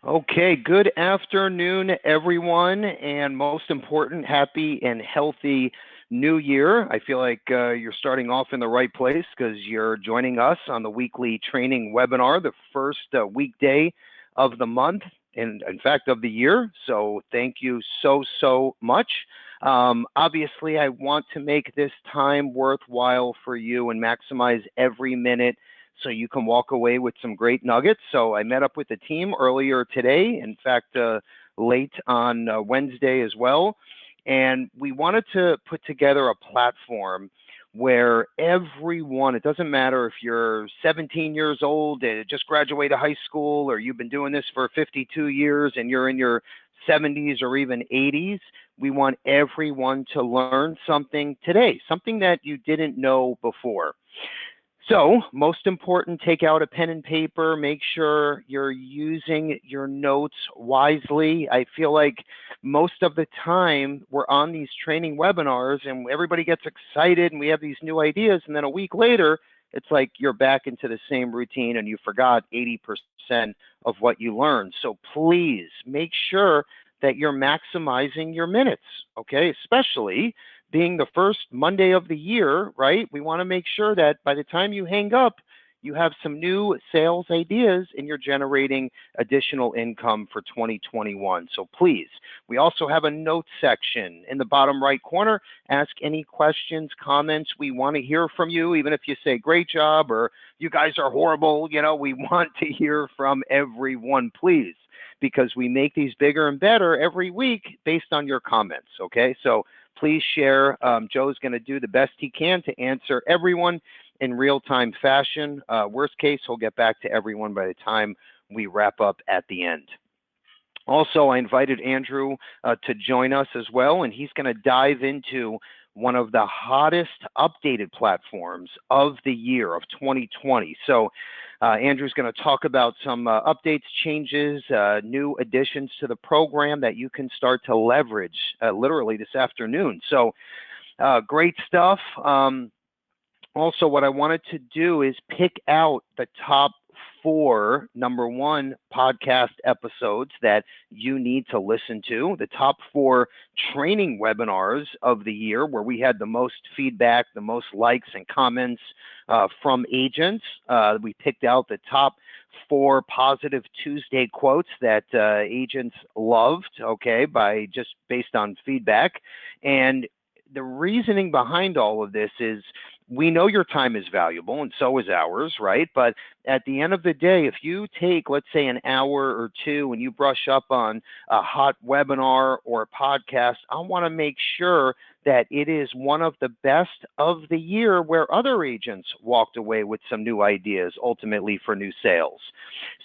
Okay, good afternoon, everyone, and most important, happy and healthy new year. I feel like you're starting off in the right place because you're joining us on the weekly training webinar, the first weekday of the month, and in fact of the year. So thank you so much. Obviously, I want to make this time worthwhile for you and maximize every minute so you can walk away with some great nuggets. So I met up with the team earlier today, in fact, late on Wednesday as well. And we wanted to put together a platform where everyone, it doesn't matter if you're 17 years old and just graduated high school, or you've been doing this for 52 years and you're in your 70s or even 80s, we want everyone to learn something today, something that you didn't know before. So, most important, take out a pen and paper, make sure you're using your notes wisely. I feel like most of the time we're on these training webinars and everybody gets excited and we have these new ideas, and then a week later, it's like you're back into the same routine and you forgot 80% of what you learned. So please make sure that you're maximizing your minutes, okay? Especially being the first Monday of the year, right? We want to make sure that by the time you hang up, you have some new sales ideas and you're generating additional income for 2021. So please, we also have a notes section in the bottom right corner. Ask any questions, comments. We want to hear from you, even if you say great job or you guys are horrible. You know, we want to hear from everyone, please, because we make these bigger and better every week based on your comments, okay? So please share. Joe's going to do the best he can to answer everyone in real-time fashion. Worst case, he'll get back to everyone by the time we wrap up at the end. Also, I invited Andrew to join us as well, and he's going to dive into one of the hottest updated platforms of the year of 2020. So Andrew's going to talk about some updates, changes, new additions to the program that you can start to leverage literally this afternoon. So great stuff. Also, what I wanted to do is pick out the top 4, number 1, podcast episodes that you need to listen to, the top 4 training webinars of the year where we had the most feedback, the most likes and comments from agents. We picked out the top 4 positive Tuesday quotes that agents loved, okay, by just based on feedback. And the reasoning behind all of this is we know your time is valuable and so is ours, right? But at the end of the day, if you take, let's say, an hour or 2 and you brush up on a hot webinar or a podcast, I want to make sure that it is one of the best of the year where other agents walked away with some new ideas ultimately for new sales.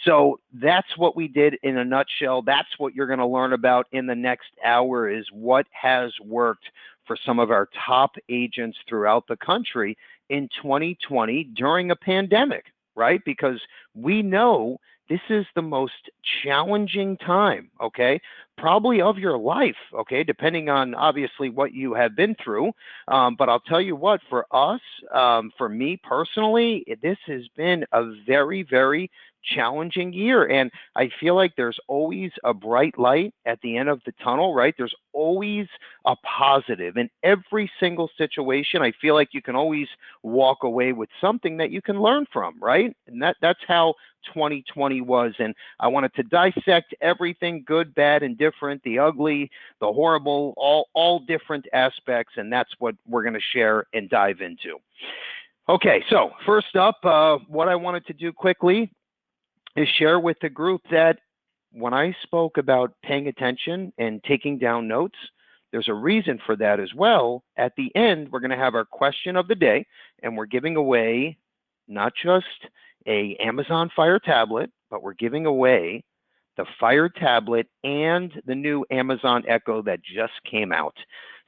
So that's what we did in a nutshell. That's what you're going to learn about in the next hour, is what has worked for some of our top agents throughout the country in 2020 during a pandemic, right? Because we know this is the most challenging time, okay, probably of your life, okay, depending on obviously what you have been through. But I'll tell you what, for us, for me personally, this has been a very challenging year. And I feel like there's always a bright light at the end of the tunnel, right? There's always a positive in every single situation. I feel like you can always walk away with something that you can learn from, right? And that's how 2020 was. And I wanted to dissect everything, good, bad, and different, the ugly, the horrible, all different aspects. And that's what we're going to share and dive into. Okay, so first up, what I wanted to do quickly is share with the group that when I spoke about paying attention and taking down notes, there's a reason for that as well. At the end, we're going to have our question of the day, and we're giving away not just a Amazon Fire tablet, but we're giving away the Fire tablet and the new Amazon Echo that just came out.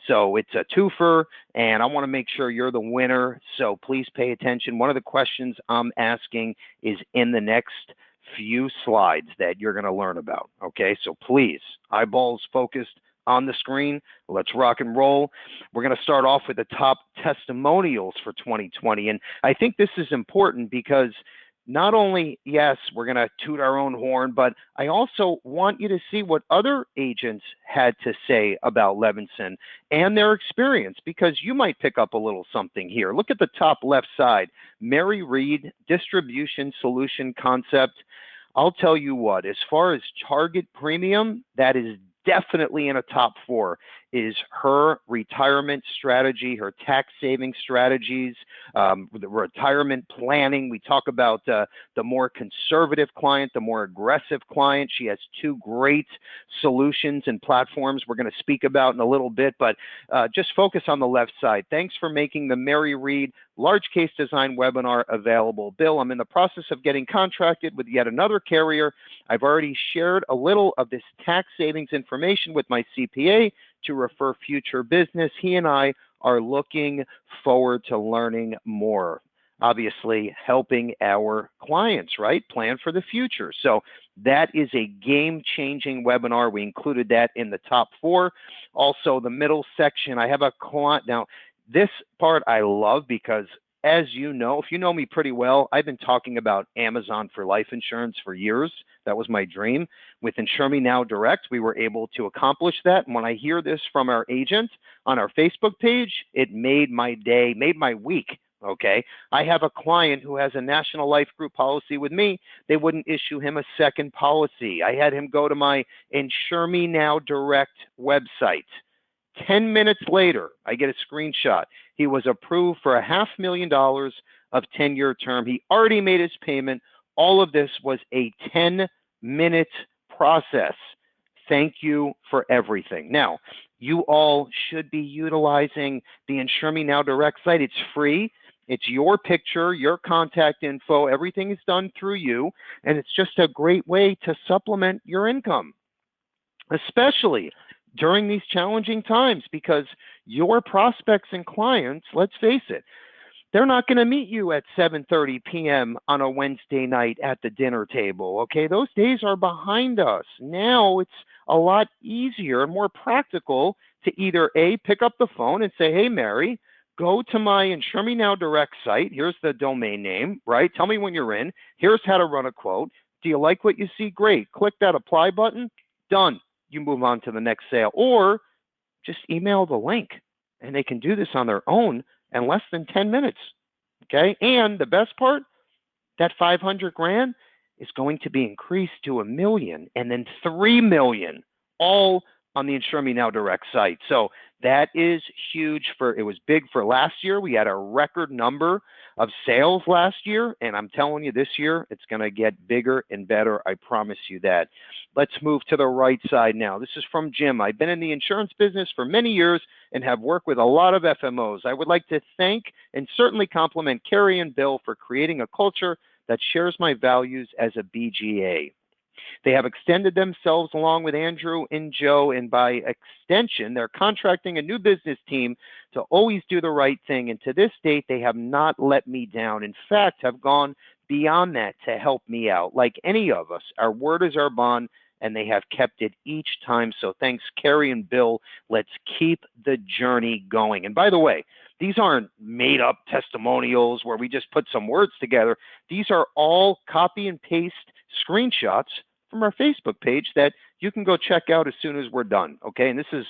So it's a twofer, and I want to make sure you're the winner. So please pay attention. One of the questions I'm asking is in the next few slides that you're going to learn about. Okay, so please, eyeballs focused on the screen. Let's rock and roll. We're going to start off with the top testimonials for 2020. And I think this is important because not only, yes, we're going to toot our own horn, but I also want you to see what other agents had to say about Levinson and their experience, because you might pick up a little something here. Look at the top left side, Mary Reed, Distribution Solution Concept. I'll tell you what, as far as target premium, that is definitely in a top 4 is her retirement strategy, her tax saving strategies, the retirement planning. We talk about the more conservative client, the more aggressive client. She has 2 great solutions and platforms we're going to speak about in a little bit, but just focus on the left side. Thanks for making the Mary Reed large case design webinar available. Bill, I'm in the process of getting contracted with yet another carrier. I've already shared a little of this tax savings information with my CPA to refer future business. He and I are looking forward to learning more. Obviously, helping our clients, right, plan for the future. So that is a game-changing webinar. We included that in the top 4. Also, the middle section, I have a client. Now, this part I love because, as you know, if you know me pretty well, I've been talking about Amazon for life insurance for years. That was my dream. With Insure Me Now Direct, we were able to accomplish that. And when I hear this from our agent on our Facebook page, it made my day, made my week. Okay. I have a client who has a national life group policy with me. They wouldn't issue him a second policy. I had him go to my Insure Me Now Direct website. 10 minutes later, I get a screenshot. He was approved for $500,000 of 10-year term. He already made his payment. All of this was a 10-minute process. Thank you for everything. Now, you all should be utilizing the Insure Me Now Direct site. It's free. It's your picture, your contact info. Everything is done through you, and it's just a great way to supplement your income, especially during these challenging times, because your prospects and clients, let's face it, they're not going to meet you at 7:30 p.m. on a Wednesday night at the dinner table, okay? Those days are behind us. Now it's a lot easier and more practical to either A, pick up the phone and say, hey, Mary, go to my Insure Me Now Direct site. Here's the domain name, right? Tell me when you're in. Here's how to run a quote. Do you like what you see? Great. Click that apply button. Done. You move on to the next sale. Or just email the link, and they can do this on their own in less than 10 minutes, okay? And the best part, that 500 grand is going to be increased to $1 million and then $3 million, all on the Insure Me Now Direct site. So that is huge. It was big for last year. We had a record number of sales last year, and I'm telling you, this year it's going to get bigger and better. I promise you that. Let's move to the right side now. This is from Jim. I've been in the insurance business for many years and have worked with a lot of FMOs. I would like to thank and certainly compliment Carrie and Bill for creating a culture that shares my values as a BGA. They have extended themselves along with Andrew and Joe, and by extension, they're contracting a new business team to always do the right thing. And to this date, they have not let me down. In fact, have gone beyond that to help me out. Like any of us, our word is our bond, and they have kept it each time. So thanks, Carrie and Bill. Let's keep the journey going. And by the way, these aren't made up testimonials where we just put some words together. These are all copy and paste screenshots from our Facebook page that you can go check out as soon as we're done. Okay. And this is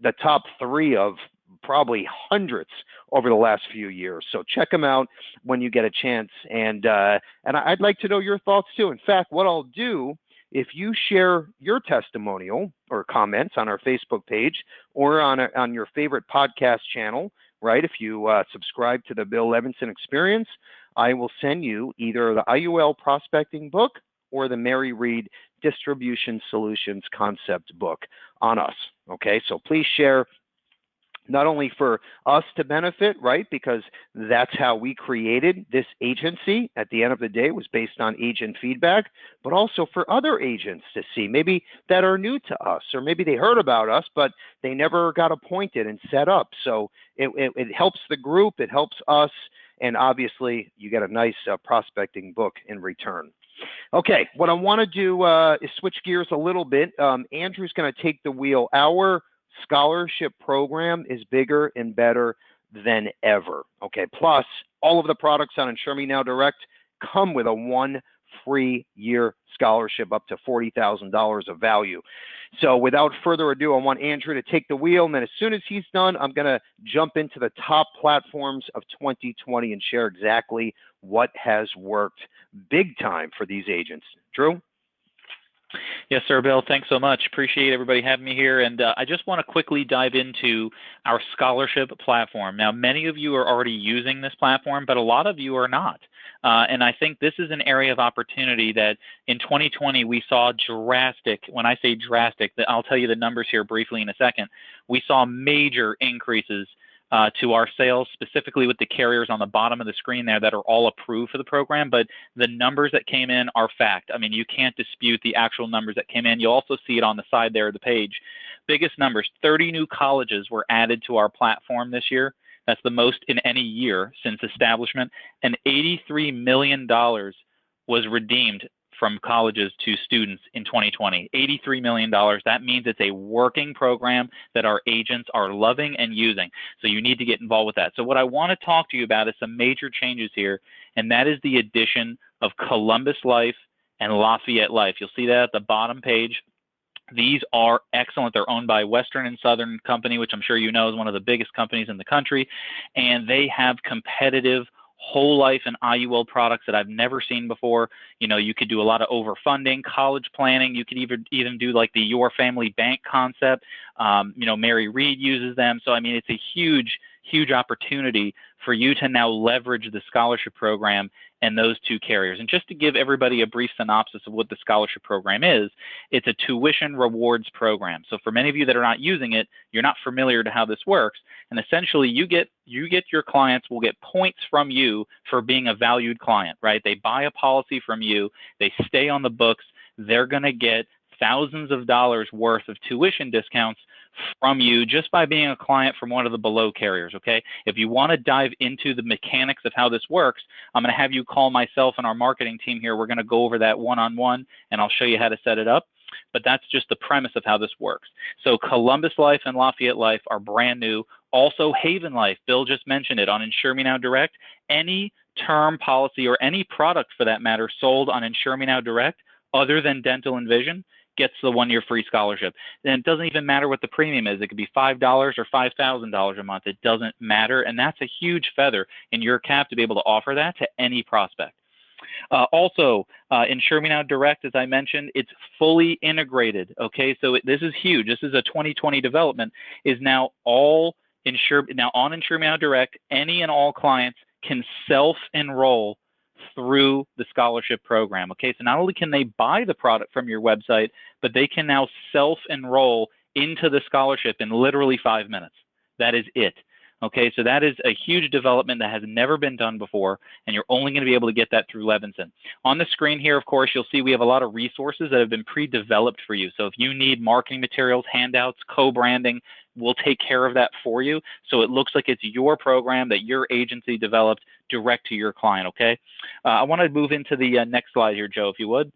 the top 3 of probably hundreds over the last few years. So check them out when you get a chance. And I'd like to know your thoughts too. In fact, what I'll do, if you share your testimonial or comments on our Facebook page or on your favorite podcast channel, right? If you subscribe to the Bill Levinson Experience, I will send you either the IUL prospecting book or the Mary Reed Distribution Solutions Concept book on us. Okay, so please share, not only for us to benefit, right? Because that's how we created this agency. At the end of the day, it was based on agent feedback, but also for other agents to see, maybe that are new to us, or maybe they heard about us, but they never got appointed and set up. So it helps the group, it helps us, and obviously you get a nice prospecting book in return. Okay, what I want to do is switch gears a little bit. Andrew's going to take the wheel. Our scholarship program is bigger and better than ever. Okay, plus all of the products on Insure Me Now Direct come with a 1 free year scholarship up to $40,000 of value. So without further ado, I want Andrew to take the wheel, and then as soon as he's done, I'm going to jump into the top platforms of 2020 and share exactly what has worked big time for these agents. Drew? Yes, sir, Bill. Thanks so much. Appreciate everybody having me here. And I just want to quickly dive into our scholarship platform. Now, many of you are already using this platform, but a lot of you are not. And I think this is an area of opportunity that in 2020 we saw drastic. When I say drastic, I'll tell you the numbers here briefly in a second. We saw major increases to our sales, specifically with the carriers on the bottom of the screen there that are all approved for the program, but the numbers that came in are fact. I mean, you can't dispute the actual numbers that came in. You'll also see it on the side there of the page. Biggest numbers, 30 new colleges were added to our platform this year. That's the most in any year since establishment, and $83 million was redeemed from colleges to students in 2020. $83 million. That means it's a working program that our agents are loving and using. So you need to get involved with that. So what I want to talk to you about is some major changes here, and that is the addition of Columbus Life and Lafayette Life. You'll see that at the bottom page. These are excellent. They're owned by Western and Southern Company, which I'm sure you know is one of the biggest companies in the country, and they have competitive whole life and IUL products that I've never seen before. You know, you could do a lot of overfunding, college planning. You could even do like the Your Family Bank concept. You know, Mary Reed uses them. So, I mean, it's a huge, huge opportunity for you to now leverage the scholarship program and those two carriers. And just to give everybody a brief synopsis of what the scholarship program is, it's a tuition rewards program. So for many of you that are not using it, you're not familiar to how this works. And essentially you get your clients will get points from you for being a valued client, right? They buy a policy from you, they stay on the books, they're going to get thousands of dollars worth of tuition discounts from you just by being a client from one of the below carriers, okay? If you want to dive into the mechanics of how this works, I'm going to have you call myself and our marketing team here. We're going to go over that one-on-one, and I'll show you how to set it up. But that's just the premise of how this works. So Columbus Life and Lafayette Life are brand new. Also Haven Life, Bill just mentioned it on Insure Me Now Direct. Any term policy or any product for that matter sold on Insure Me Now Direct other than dental and vision gets the 1-year free scholarship. And it doesn't even matter what the premium is. It could be $5 or $5,000 a month. It doesn't matter. And that's a huge feather in your cap to be able to offer that to any prospect. Also, Insure Me Now Direct, as I mentioned, it's fully integrated. Okay, so this is huge. This is a 2020 development. Is now on Insure Me Now Direct, any and all clients can self-enroll through the scholarship program. Okay, so not only can they buy the product from your website, but they can now self-enroll into the scholarship in literally 5 minutes. That is it. Okay, so that is a huge development that has never been done before, and you're only going to be able to get that through Levinson. On the screen here, of course, you'll see we have a lot of resources that have been pre-developed for you. So if you need marketing materials, handouts, co-branding, we'll take care of that for you. So it looks like it's your program that your agency developed direct to your client, okay? I want to move into the next slide here, Joe, if you would.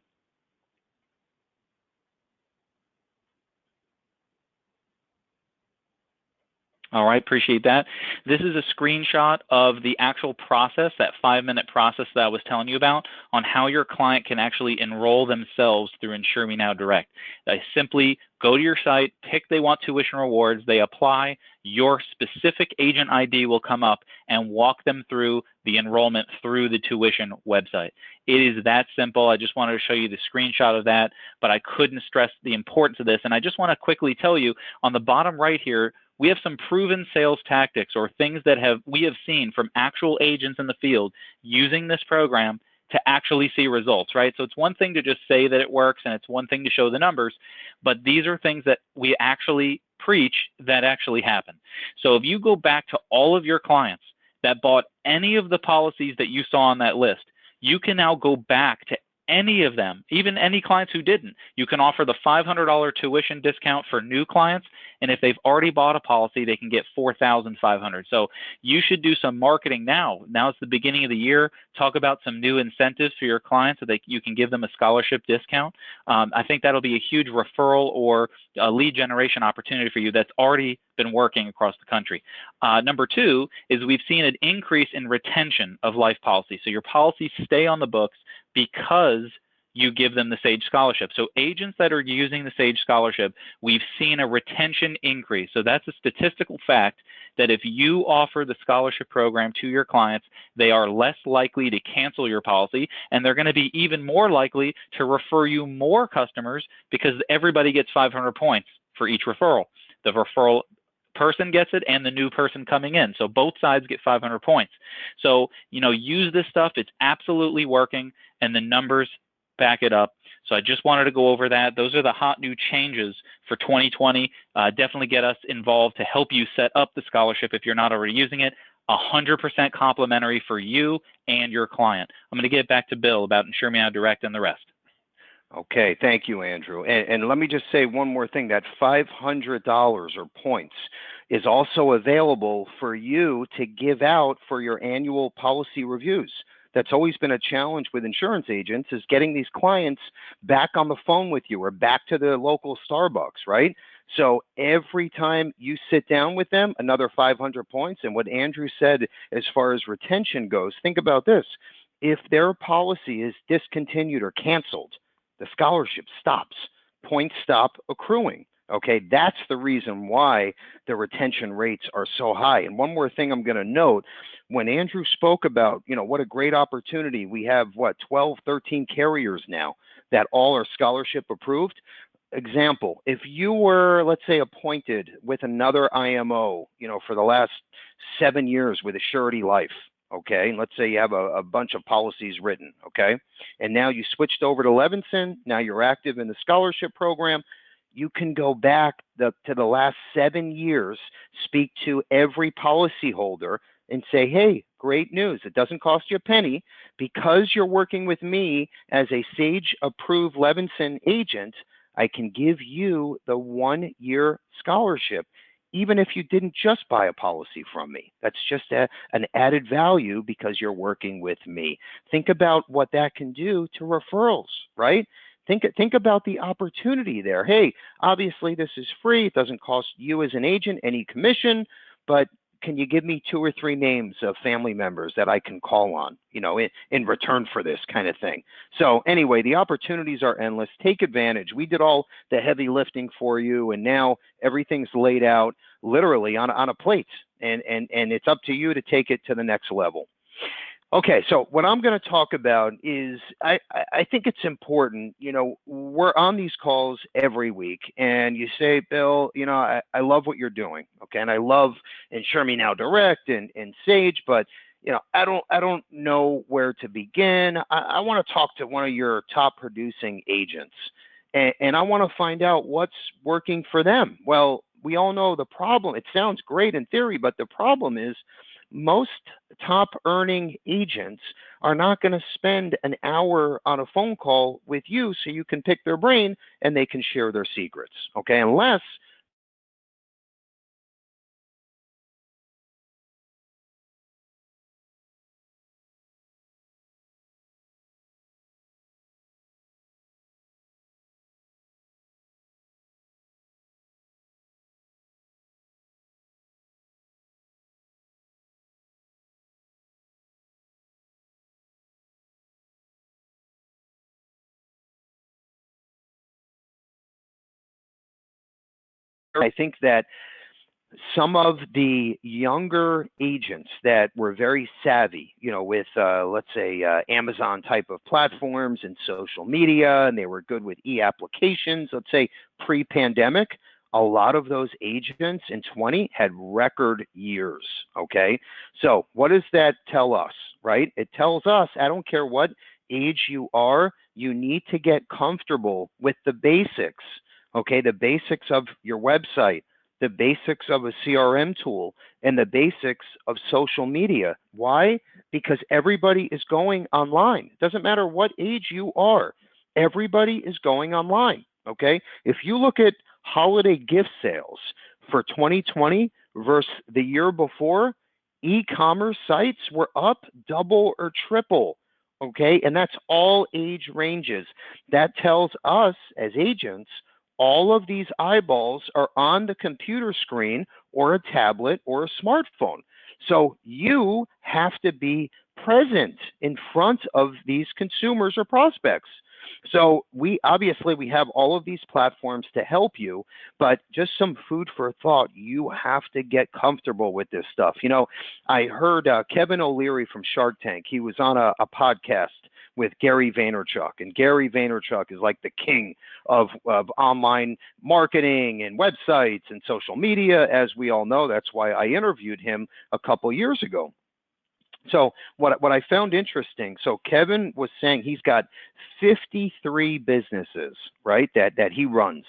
All right, appreciate that. This is a screenshot of the actual process, that 5-minute process that I was telling you about, on how your client can actually enroll themselves through Insure Me Now Direct. They simply go to your site, pick they want tuition rewards, they apply, your specific agent ID will come up and walk them through the enrollment through the tuition website. It is that simple. I just wanted to show you the screenshot of that, but I couldn't stress the importance of this. And I just want to quickly tell you, on the bottom right here, we have some proven sales tactics or things that we have seen from actual agents in the field using this program to actually see results, right? So it's one thing to just say that it works and it's one thing to show the numbers, but these are things that we actually preach that actually happen. So if you go back to all of your clients that bought any of the policies that you saw on that list, you can now go back to any of them, even any clients who didn't, you can offer the $500 tuition discount for new clients. And if they've already bought a policy, they can get $4,500. So you should do some marketing now. Now it's the beginning of the year. Talk about some new incentives for your clients so that you can give them a scholarship discount. I think that'll be a huge referral or a lead generation opportunity for you that's already been working across the country. Number two is we've seen an increase in retention of life policies. So your policies stay on the books because you give them the SAGE scholarship. So agents that are using the SAGE scholarship, we've seen a retention increase. So that's a statistical fact that if you offer the scholarship program to your clients, they are less likely to cancel your policy, and they're going to be even more likely to refer you more customers because everybody gets 500 points for each referral. The referral person gets it and the new person coming in. So both sides get 500 points. So, use this stuff. It's absolutely working, and the numbers back it up. So I just wanted to go over that. Those are the hot new changes for 2020. Definitely get us involved to help you set up the scholarship if you're not already using it. 100% complimentary for you and your client. I'm going to get back to Bill about Insure Me Now Direct and the rest. Okay, thank you, Andrew. And let me just say one more thing. That $500 or points is also available for you to give out for your annual policy reviews. That's always been a challenge with insurance agents, is getting these clients back on the phone with you or back to the local Starbucks, right? So every time you sit down with them, another 500 points. And what Andrew said as far as retention goes, think about this. If their policy is discontinued or canceled, the scholarship stops. Points stop accruing. Okay, that's the reason why the retention rates are so high. And one more thing I'm going to note, when Andrew spoke about, what a great opportunity. We have, 12, 13 carriers now that all are scholarship approved. Example, if you were, let's say, appointed with another IMO, for the last 7 years with Assurity Life, okay, and let's say you have a bunch of policies written, okay, and now you switched over to Levinson, now you're active in the scholarship program, you can go back to the last 7 years, speak to every policyholder and say, hey, great news. It doesn't cost you a penny. Because you're working with me as a SAGE-approved Levinson agent, I can give you the 1-year scholarship, even if you didn't just buy a policy from me. That's just an added value because you're working with me. Think about what that can do to referrals, right? Think about the opportunity there. Hey, obviously this is free. It doesn't cost you as an agent any commission, but can you give me 2 or 3 names of family members that I can call on, in return for this kind of thing? So anyway, the opportunities are endless. Take advantage. We did all the heavy lifting for you, and now everything's laid out literally on a plate, and it's up to you to take it to the next level. Okay, so what I'm going to talk about is I think it's important, we're on these calls every week, and you say, Bill, I love what you're doing, okay, and I love Insure Me Now Direct and Sage, but, I don't know where to begin. I want to talk to one of your top producing agents, and I want to find out what's working for them. Well, we all know the problem. It sounds great in theory, but the problem is, most top earning agents are not going to spend an hour on a phone call with you so you can pick their brain and they can share their secrets, okay? Unless I think that some of the younger agents that were very savvy, with, let's say, Amazon type of platforms and social media, and they were good with e-applications, let's say pre-pandemic, a lot of those agents in 20 had record years, okay? So what does that tell us, right? It tells us, I don't care what age you are, you need to get comfortable with the basics, okay? The basics of your website, the basics of a CRM tool and the basics of social media. Why? Because everybody is going online. It doesn't matter what age you are. Everybody is going online, okay? If you look at holiday gift sales for 2020 versus the year before, e-commerce sites were up double or triple, okay? And that's all age ranges. That tells us as agents, all of these eyeballs are on the computer screen or a tablet or a smartphone. So you have to be present in front of these consumers or prospects. So we have all of these platforms to help you, but just some food for thought. You have to get comfortable with this stuff. You know, I heard Kevin O'Leary from Shark Tank. He was on a podcast with Gary Vaynerchuk, and Gary Vaynerchuk is like the king of online marketing and websites and social media, as we all know. That's why I interviewed him a couple years ago. So what I found interesting, so Kevin was saying he's got 53 businesses, right, that he runs.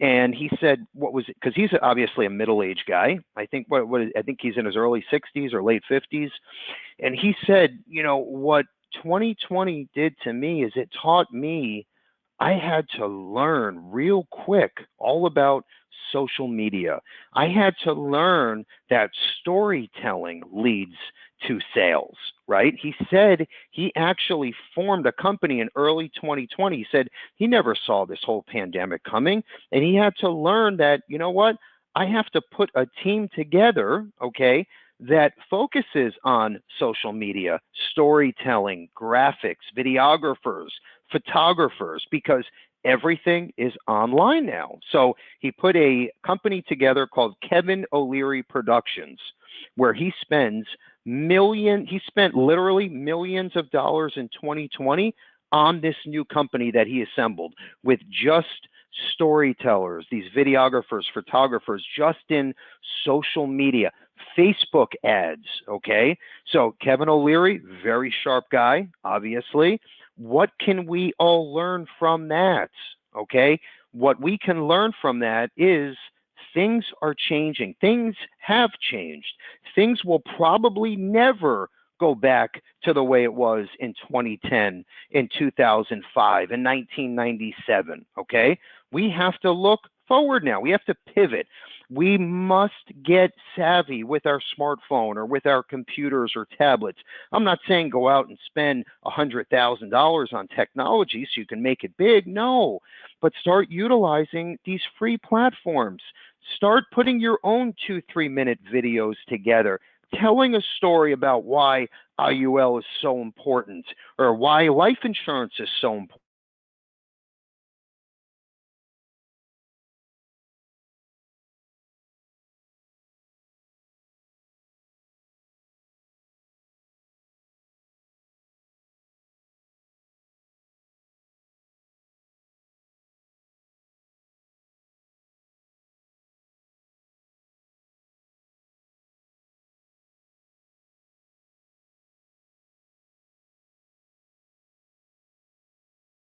And he said, what was it? Because he's obviously a middle-aged guy. I think I think he's in his early 60s or late 50s. And he said, you know, what 2020 did to me is it taught me I had to learn real quick all about social media. I had to learn that storytelling leads to sales, right? He said he actually formed a company in early 2020. He said he never saw this whole pandemic coming, and he had to learn that, you know what, I have to put a team together, okay, that focuses on social media, storytelling, graphics, videographers, photographers, because everything is online now. So he put a company together called Kevin O'Leary Productions, where he spent literally millions of dollars in 2020 on this new company that he assembled with just storytellers, these videographers, photographers, just in social media, Facebook ads, okay? So Kevin O'Leary, very sharp guy, obviously. What can we all learn from that, okay? What we can learn from that is things are changing. Things have changed. Things will probably never go back to the way it was in 2010, in 2005, in 1997, okay? We have to look forward now. We have to pivot. We must get savvy with our smartphone or with our computers or tablets. I'm not saying go out and spend $100,000 on technology so you can make it big. No, but start utilizing these free platforms. Start putting your own 2-3 minute videos together, telling a story about why IUL is so important or why life insurance is so important.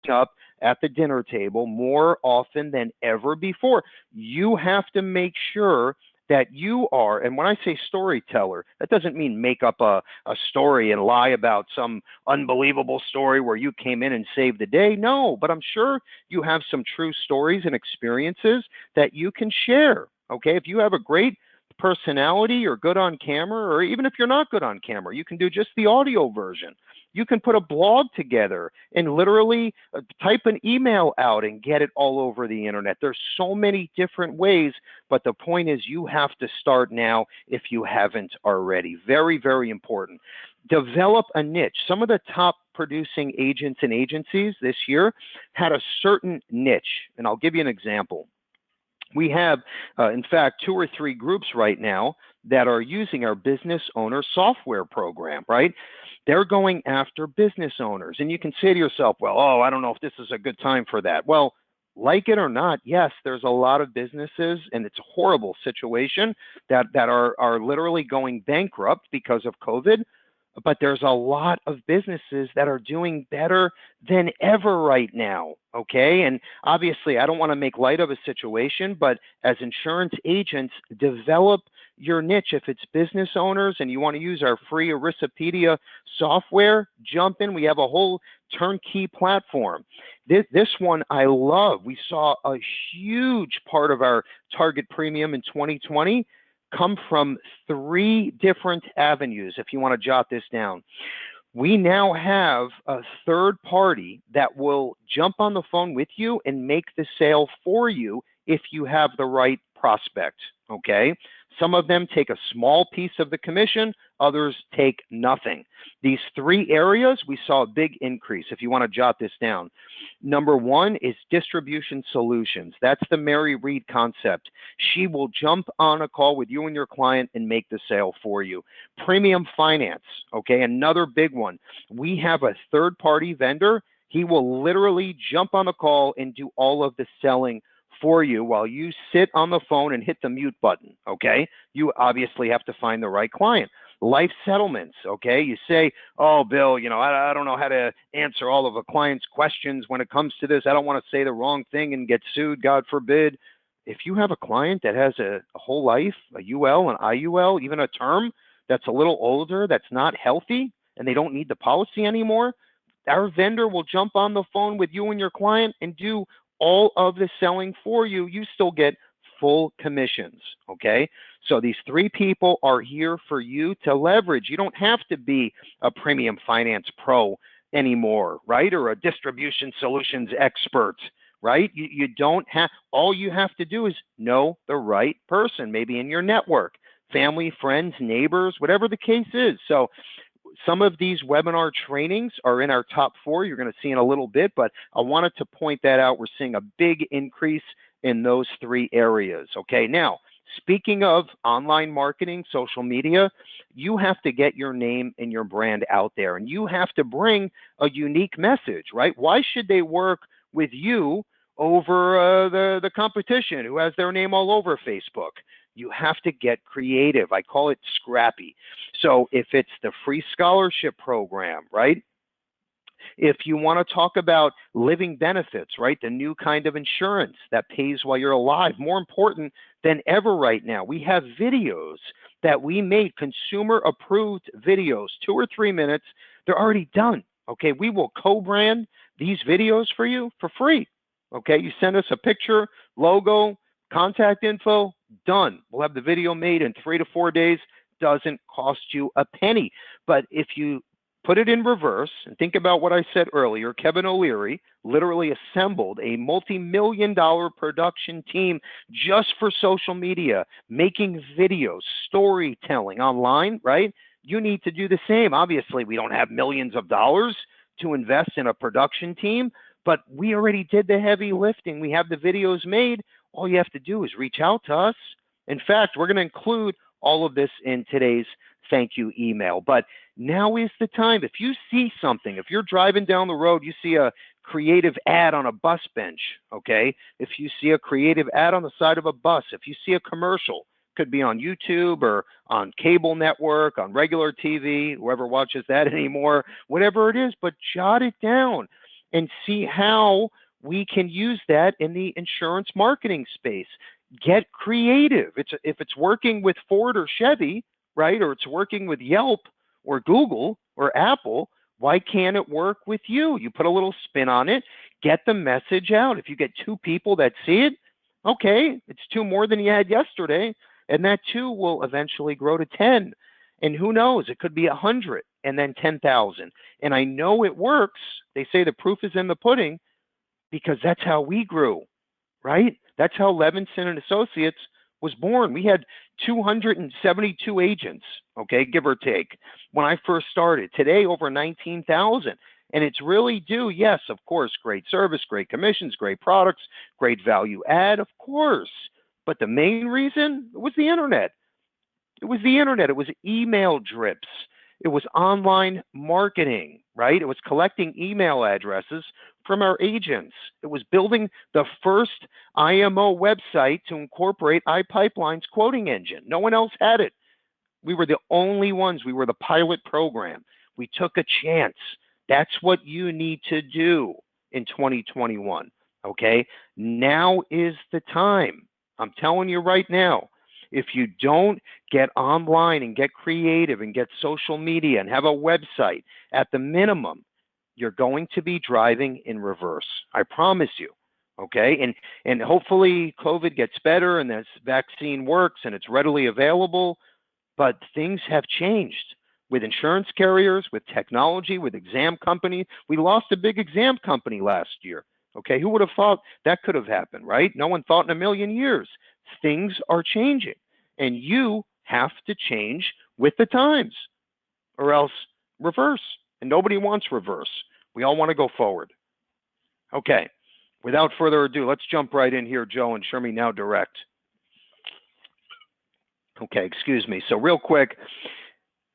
Up at the dinner table more often than ever before. You have to make sure that you are, and when I say storyteller, that doesn't mean make up a story and lie about some unbelievable story where you came in and saved the day. No, but I'm sure you have some true stories and experiences that you can share. Okay, if you have a great personality, you're good on camera, or even if you're not good on camera, you can do just the audio version. You can put a blog together and literally type an email out and get it all over the internet. There's so many different ways, but the point is you have to start now if you haven't already. Very, very important. Develop a niche. Some of the top producing agents and agencies this year had a certain niche, and I'll give you an example. We have, in fact, 2 or 3 groups right now that are using our business owner software program, right? They're going after business owners. And you can say to yourself, well, oh, I don't know if this is a good time for that. Well, like it or not, yes, there's a lot of businesses, and it's a horrible situation that are literally going bankrupt because of COVID. but there's a lot of businesses that are doing better than ever right now, okay? And obviously, I don't want to make light of a situation, but as insurance agents, develop your niche. If it's business owners and you want to use our free Aristopedia software, jump in. We have a whole turnkey platform. This one I love. We saw a huge part of our target premium in 2020 come from 3 different avenues, if you want to jot this down. We now have a third party that will jump on the phone with you and make the sale for you if you have the right prospect, okay? Some of them take a small piece of the commission, others take nothing. These 3 areas, we saw a big increase, if you want to jot this down. Number 1 is distribution solutions. That's the Mary Reed concept. She will jump on a call with you and your client and make the sale for you. Premium finance, okay, another big one. We have a third-party vendor. He will literally jump on the call and do all of the selling for you while you sit on the phone and hit the mute button, okay? You obviously have to find the right client. Life settlements, okay? You say, oh, Bill, I don't know how to answer all of a client's questions when it comes to this. I don't want to say the wrong thing and get sued, God forbid. If you have a client that has a whole life, a UL, an IUL, even a term that's a little older, that's not healthy, and they don't need the policy anymore, our vendor will jump on the phone with you and your client and do all of the selling for you. You still get full commissions, okay? So these 3 people are here for you to leverage. You don't have to be a premium finance pro anymore, right? Or a distribution solutions expert, right? You don't have, all you have to do is know the right person, maybe in your network, family, friends, neighbors, whatever the case is. So some of these webinar trainings are in our top 4. You're going to see in a little bit, but I wanted to point that out. We're seeing a big increase in those 3 areas. Okay, now, speaking of online marketing, social media, you have to get your name and your brand out there, and you have to bring a unique message, right? Why should they work with you over the competition who has their name all over Facebook? You have to get creative. I call it scrappy. So if it's the free scholarship program, right? If you want to talk about living benefits, right? The new kind of insurance that pays while you're alive, more important than ever right now. We have videos that we made, consumer approved videos, 2 or 3 minutes. They're already done. Okay, we will co-brand these videos for you for free. Okay, you send us a picture, logo, contact info, done. We'll have the video made in 3 to 4 days. Doesn't cost you a penny. But if you put it in reverse and think about what I said earlier, Kevin O'Leary literally assembled a multi-million-dollar production team just for social media, making videos, storytelling online, right? You need to do the same. Obviously, we don't have millions of dollars to invest in a production team, but we already did the heavy lifting. We have the videos made. All you have to do is reach out to us. In fact, we're going to include all of this in today's thank you email. But now is the time. If you see something, if you're driving down the road, you see a creative ad on a bus bench, okay? If you see a creative ad on the side of a bus, if you see a commercial, could be on YouTube or on cable network, on regular TV, whoever watches that anymore, whatever it is, but jot it down and see how we can use that in the insurance marketing space. Get creative. If it's working with Ford or Chevy, right, or it's working with Yelp or Google or Apple, why can't it work with you? You put a little spin on it, get the message out. If you get 2 people that see it, okay, it's 2 more than you had yesterday, and that 2 will eventually grow to 10. And who knows, it could be 100 and then 10,000. And I know it works. They say the proof is in the pudding because that's how we grew, right? That's how Levinson and Associates was born. We had 272 agents, okay, give or take, when I first started. Today, over 19,000. And it's really due, yes, of course, great service, great commissions, great products, great value add, of course. But the main reason was the internet. It was the internet. It was email drips. It was online marketing, right? It was collecting email addresses from our agents. It was building the first IMO website to incorporate iPipeline's quoting engine. No one else had it. We were the only ones. We were the pilot program. We took a chance. That's what you need to do in 2021. Okay? Now is the time. I'm telling you right now, if you don't get online and get creative and get social media and have a website, at the minimum, you're going to be driving in reverse. I promise you. Okay? And hopefully COVID gets better and this vaccine works and it's readily available, but things have changed with insurance carriers, with technology, with exam companies. We lost a big exam company last year. Okay, who would have thought that could have happened, right? No one thought in a million years. Things are changing, and you have to change with the times, or else reverse. And nobody wants reverse. We all want to go forward. Okay, without further ado, let's jump right in here, Joe, and show me now direct. Okay, excuse me. So real quick,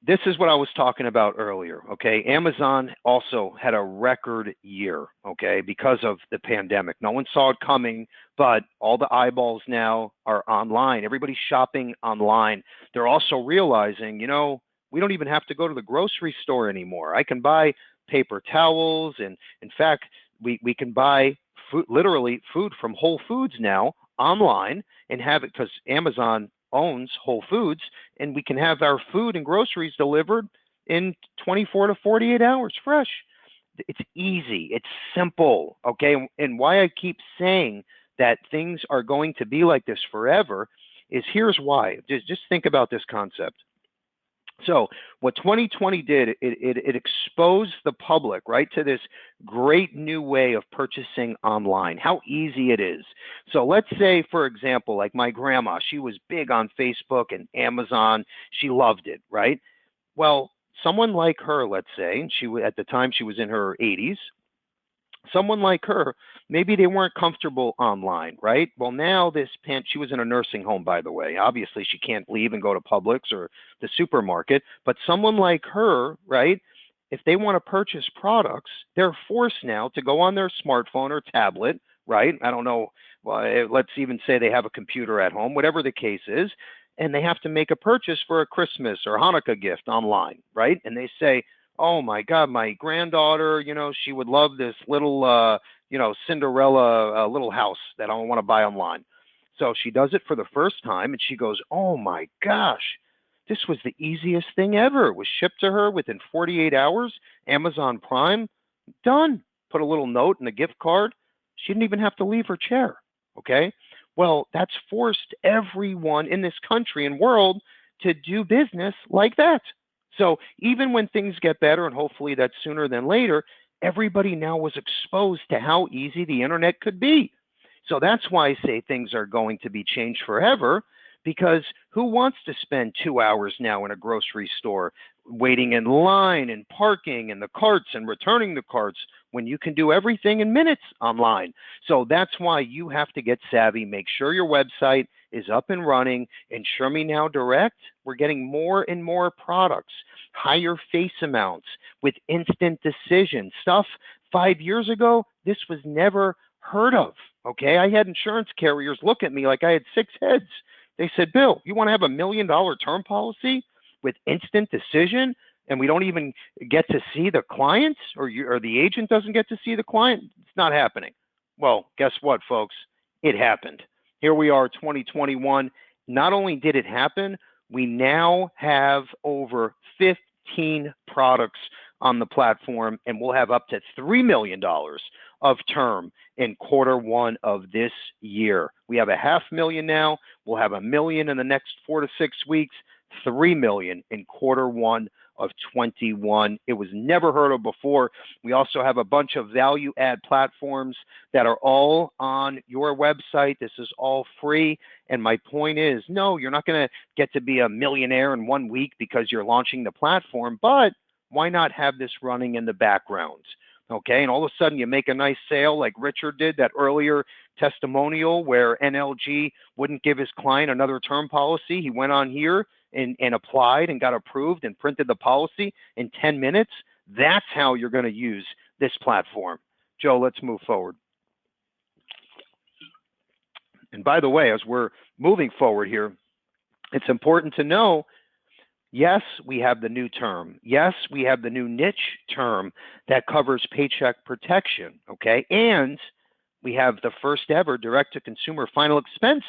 this is what I was talking about earlier, okay? Amazon also had a record year, okay, because of the pandemic. No one saw it coming, but all the eyeballs now are online. Everybody's shopping online. They're also realizing, you know, we don't even have to go to the grocery store anymore. I can buy paper towels, and in fact, we can buy food, literally food from Whole Foods now online and have it, because Amazon owns Whole Foods, and we can have our food and groceries delivered in 24 to 48 hours fresh. It's easy. It's simple. Okay. And why I keep saying that things are going to be like this forever is here's why. Just think about this concept. So what 2020 did, it exposed the public, right, to this great new way of purchasing online, how easy it is. So let's say, for example, like my grandma, she was big on Facebook and Amazon. She loved it, right? Well, someone like her, let's say, and at the time she was in her 80s, someone like her, maybe they weren't comfortable online, right? Well, now she was in a nursing home, by the way. Obviously, she can't leave and go to Publix or the supermarket. But someone like her, right, if they want to purchase products, they're forced now to go on their smartphone or tablet, right? I don't know. Well, let's even say they have a computer at home, whatever the case is, and they have to make a purchase for a Christmas or Hanukkah gift online, right? And they say, oh my God, my granddaughter, you know, she would love this little, Cinderella little house that I want to buy online. So she does it for the first time and she goes, oh my gosh, this was the easiest thing ever. It was shipped to her within 48 hours, Amazon Prime, done. Put a little note in the gift card. She didn't even have to leave her chair. Okay. Well, that's forced everyone in this country and world to do business like that. So even when things get better, and hopefully that's sooner than later, everybody now was exposed to how easy the internet could be. So that's why I say things are going to be changed forever, because who wants to spend 2 hours now in a grocery store waiting in line and parking and the carts and returning the carts when you can do everything in minutes online? So that's why you have to get savvy. Make sure your website is up and running. And Show Me Now Direct, we're getting more and more products, higher face amounts with instant decision. Stuff 5 years ago, this was never heard of. Okay, I had insurance carriers look at me like I had 6 heads. They said, Bill, you want to have $1 million term policy with instant decision, and we don't even get to see the clients, or the agent doesn't get to see the client? It's not happening. Well, guess what, folks? It happened. Here we are, 2021. Not only did it happen, we now have over 15 products on the platform, and we'll have up to $3 million of term in Q1 of this year. We have $500,000 now. We'll have $1 million in the next 4 to 6 weeks, $3 million in Q1 of 21. It was never heard of before. We also have a bunch of value add platforms that are all on your website. This is all free. And my point is, no, you're not going to get to be a millionaire in 1 week because you're launching the platform, but why not have this running in the background? Okay, and all of a sudden you make a nice sale like Richard did, that earlier testimonial where NLG wouldn't give his client another term policy. He went on here and applied and got approved and printed the policy in 10 minutes. That's how you're going to use this platform. Joe, let's move forward. And by the way, as we're moving forward here, it's important to know Yes, we have the new term. Yes, we have the new niche term that covers Paycheck Protection, okay? And we have the first ever direct-to-consumer final expense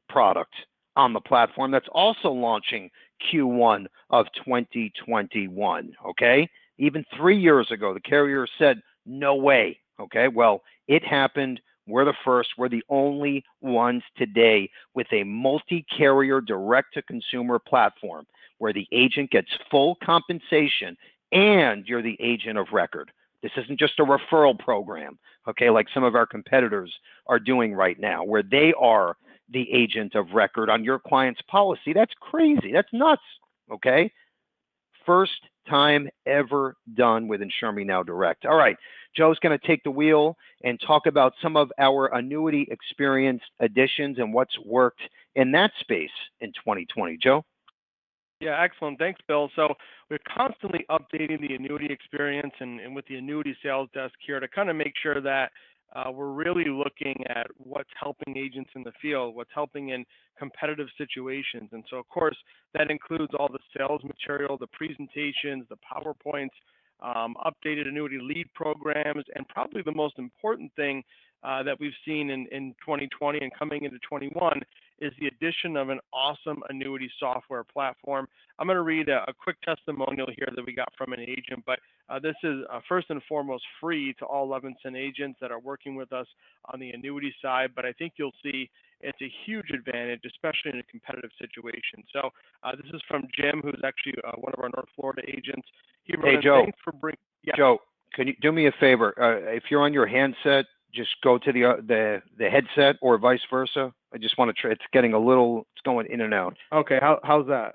product on the platform that's also launching Q1 of 2021, okay? Even 3 years ago, the carrier said, no way, okay? Well, it happened. We're the first. We're the only ones today with a multi-carrier direct-to-consumer platform where the agent gets full compensation and you're the agent of record. This isn't just a referral program, okay, like some of our competitors are doing right now, where they are the agent of record on your client's policy. That's crazy. That's nuts, okay? First time ever done with Insure Me Now Direct. All right, Joe's going to take the wheel and talk about some of our annuity experience additions and what's worked in that space in 2020. Joe? Yeah, excellent. Thanks, Bill. So we're constantly updating the annuity experience and with the annuity sales desk here to kind of make sure that we're really looking at what's helping agents in the field, what's helping in competitive situations. And so, of course, that includes all the sales material, the presentations, the PowerPoints, updated annuity lead programs, and probably the most important thing that we've seen in 2020 and coming into 21 is the addition of an awesome annuity software platform. I'm going to read a quick testimonial here that we got from an agent, but this is first and foremost free to all Levinson agents that are working with us on the annuity side, but I think you'll see it's a huge advantage, especially in a competitive situation. So this is from Jim, who's actually one of our North Florida agents. He wrote, Hey, Joe. Thanks for yeah. Joe, can you do me a favor? If you're on your handset, just go to the headset or vice versa. I just want to try. It's getting it's going in and out. Okay, how's that?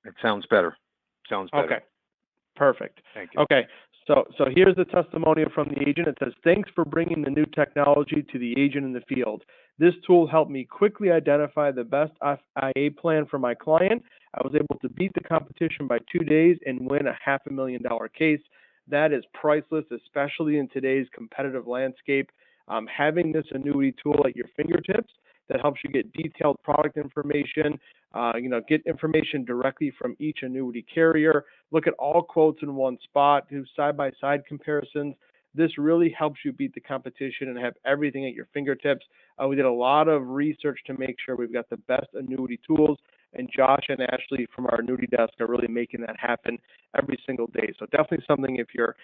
It sounds better. Sounds better. Okay, perfect. Thank you. Okay, so here's the testimonial from the agent. It says, thanks for bringing the new technology to the agent in the field. This tool helped me quickly identify the best FIA plan for my client. I was able to beat the competition by 2 days and win a $500,000 case. That is priceless, especially in today's competitive landscape. Having this annuity tool at your fingertips that helps you get detailed product information, get information directly from each annuity carrier, look at all quotes in one spot, do side-by-side comparisons. This really helps you beat the competition and have everything at your fingertips. We did a lot of research to make sure we've got the best annuity tools, and Josh and Ashley from our annuity desk are really making that happen every single day. So definitely something, if you're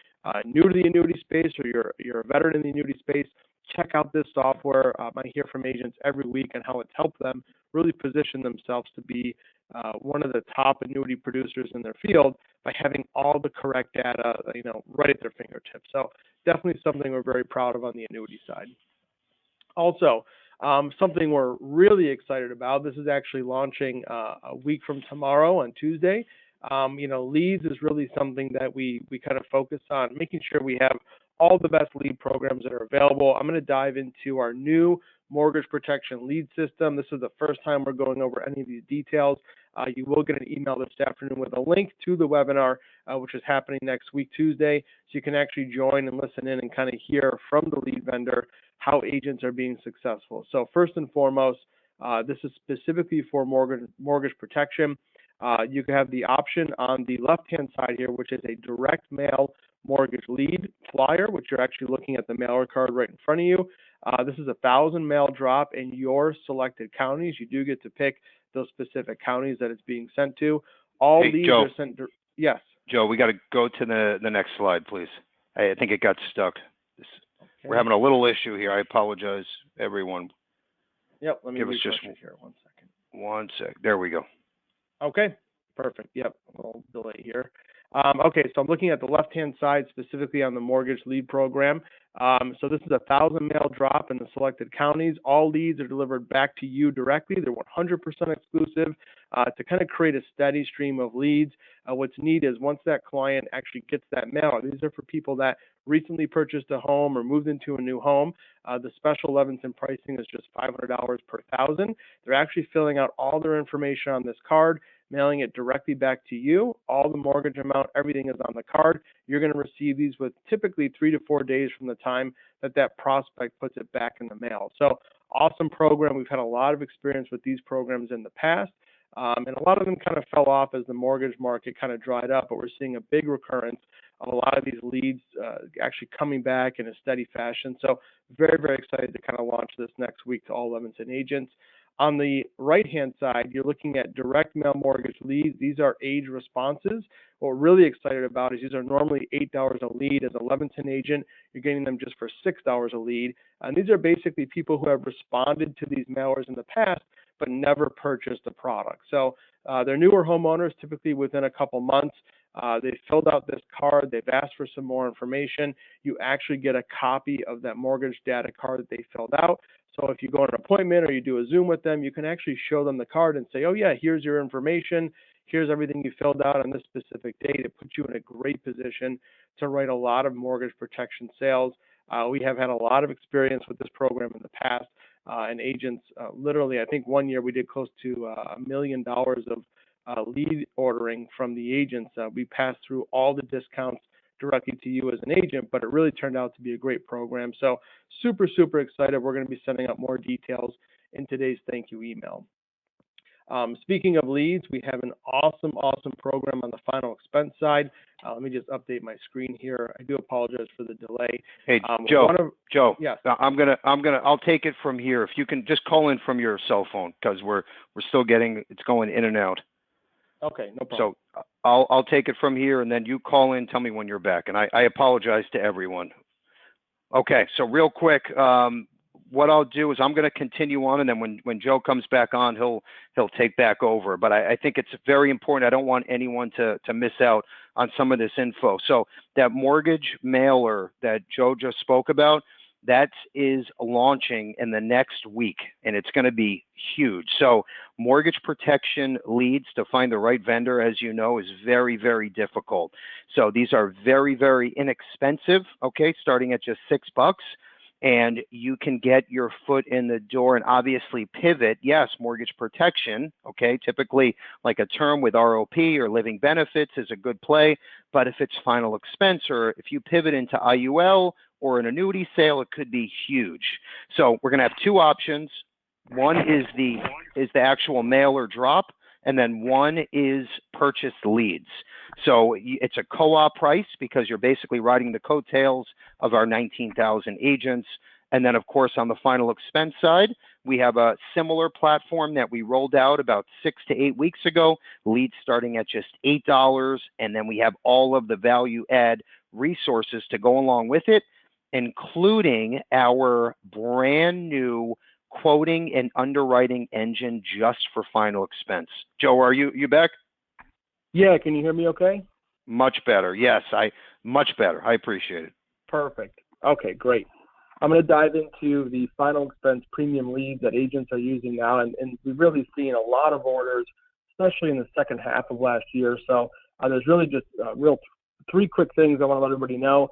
new to the annuity space or you're a veteran in the annuity space, check out this software. I hear from agents every week on how it's helped them really position themselves to be one of the top annuity producers in their field by having all the correct data, right at their fingertips. So definitely something we're very proud of on the annuity side. Also, something we're really excited about. This is actually launching a week from tomorrow on Tuesday. Leads is really something that we kind of focus on, making sure we have all the best lead programs that are available. I'm going to dive into our new mortgage protection lead system. This is the first time we're going over any of these details. You will get an email this afternoon with a link to the webinar, which is happening next week, Tuesday. So you can actually join and listen in and kind of hear from the lead vendor how agents are being successful. So first and foremost, this is specifically for mortgage protection. You can have the option on the left-hand side here, which is a direct mail mortgage lead flyer, which you're actually looking at the mailer card right in front of you. This is 1,000 mail drop in your selected counties. You do get to pick those specific counties that it's being sent to. All hey, leads Joe. are sent. Yes. Joe, we got to go to the next slide, please. I think it got stuck. Okay. We're having a little issue here. I apologize, everyone. Yep. Let me give us just here 1 second. 1 sec. There we go. Okay. Perfect. Yep. A little delay here. Okay, so I'm looking at the left-hand side, specifically on the mortgage lead program. So this is 1,000 mail drop in the selected counties. All leads are delivered back to you directly. They're 100% exclusive to kind of create a steady stream of leads. What's neat is once that client actually gets that mail, these are for people that recently purchased a home or moved into a new home. The special Levinson pricing is just $500 per 1,000. They're actually filling out all their information on this card, mailing it directly back to you. All the mortgage amount, everything is on the card. You're going to receive these with typically 3 to 4 days from the time that prospect puts it back in the mail. So awesome program. We've had a lot of experience with these programs in the past. And a lot of them kind of fell off as the mortgage market kind of dried up, but we're seeing a big recurrence of a lot of these leads actually coming back in a steady fashion. So very, very excited to kind of launch this next week to all Levinson agents. On the right-hand side, you're looking at direct mail mortgage leads. These are age responses. What we're really excited about is these are normally $8 a lead. As a Levinson agent, you're getting them just for $6 a lead. And these are basically people who have responded to these mailers in the past, but never purchased a product. So they're newer homeowners, typically within a couple months. They filled out this card. They've asked for some more information. You actually get a copy of that mortgage data card that they filled out. So if you go on an appointment or you do a Zoom with them, you can actually show them the card and say, oh yeah, here's your information. Here's everything you filled out on this specific date. It puts you in a great position to write a lot of mortgage protection sales. We have had a lot of experience with this program in the past, and agents literally, I think one year we did close to $1 million of lead ordering from the agents. We passed through all the discounts directly to you as an agent, but it really turned out to be a great program. So super, super excited. We're going to be sending out more details in today's thank you email. Speaking of leads, we have an awesome program on the final expense side. Let me just update my screen here. I do apologize for the delay. Hey, Joe. Yes. I'll take it from here. If you can just call in from your cell phone, because we're still it's going in and out. Okay, no problem. So I'll take it from here, and then you call in, tell me when you're back. And I apologize to everyone. Okay, so real quick, what I'll do is I'm going to continue on, and then when Joe comes back on, he'll take back over. But I think it's very important. I don't want anyone to miss out on some of this info. So that mortgage mailer that Joe just spoke about, that is launching in the next week, and it's going to be huge. So mortgage protection leads, to find the right vendor, as you know, is very, very difficult. So these are very, very inexpensive, okay, starting at just $6. And you can get your foot in the door and obviously pivot. Yes, mortgage protection, okay, typically like a term with ROP or living benefits is a good play. But if it's final expense, or if you pivot into IUL or an annuity sale, it could be huge. So we're going to have two options. One is the actual mail or drop, and then one is purchased leads. So it's a co-op price because you're basically riding the coattails of our 19,000 agents. And then, of course, on the final expense side, we have a similar platform that we rolled out about 6 to 8 weeks ago, leads starting at just $8. And then we have all of the value add resources to go along with it, including our brand new quoting and underwriting engine just for final expense. Joe, are you back? Yeah, can you hear me okay? Much better. Yes, much better. I appreciate it. Perfect. Okay, great. I'm going to dive into the final expense premium leads that agents are using now, and we've really seen a lot of orders, especially in the second half of last year. So there's really just three quick things I want to let everybody know.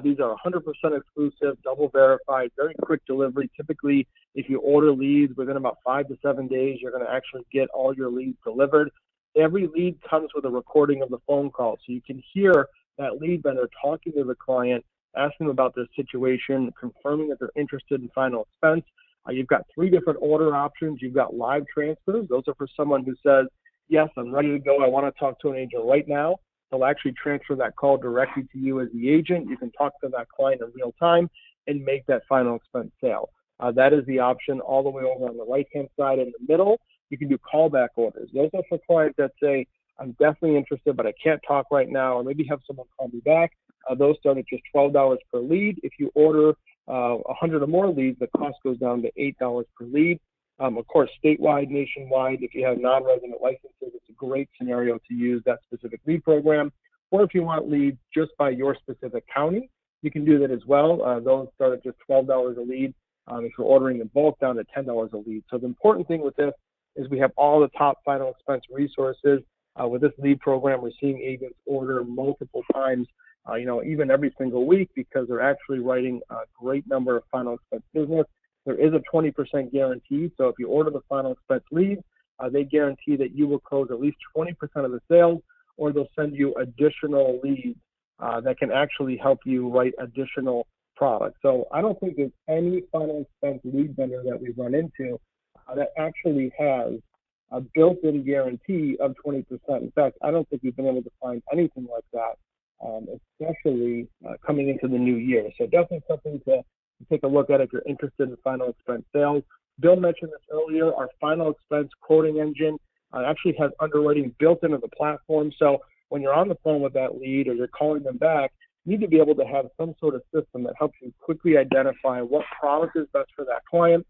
These are 100% exclusive, double verified, very quick delivery. Typically, if you order leads within about 5 to 7 days, you're going to actually get all your leads delivered. Every lead comes with a recording of the phone call, so you can hear that lead vendor talking to the client, asking them about their situation, confirming that they're interested in final expense. You've got 3 different order options. You've got live transfers. Those are for someone who says, yes, I'm ready to go. I want to talk to an agent right now. They'll actually transfer that call directly to you as the agent. You can talk to that client in real time and make that final expense sale. That is the option all the way over on the right-hand side. In the middle, you can do callback orders. Those are for clients that say, I'm definitely interested, but I can't talk right now, or maybe have someone call me back. Those start at just $12 per lead. If you order 100 or more leads, the cost goes down to $8 per lead. Of course, statewide, nationwide, if you have non-resident licenses, it's a great scenario to use that specific lead program. Or if you want leads just by your specific county, you can do that as well. Those start at just $12 a lead. If you're ordering in bulk, down to $10 a lead. So the important thing with this is we have all the top final expense resources. With this lead program, we're seeing agents order multiple times, even every single week, because they're actually writing a great number of final expense business. There is a 20% guarantee. So if you order the final expense lead, they guarantee that you will close at least 20% of the sales, or they'll send you additional leads that can actually help you write additional products. So I don't think there's any final expense lead vendor that we've run into that actually has a built-in guarantee of 20%. In fact, I don't think we've been able to find anything like that, especially coming into the new year. So definitely something to take a look at if you're interested in final expense sales. Bill mentioned this earlier. Our final expense quoting engine actually has underwriting built into the platform. So when you're on the phone with that lead or you're calling them back, you need to be able to have some sort of system that helps you quickly identify what product is best for that client.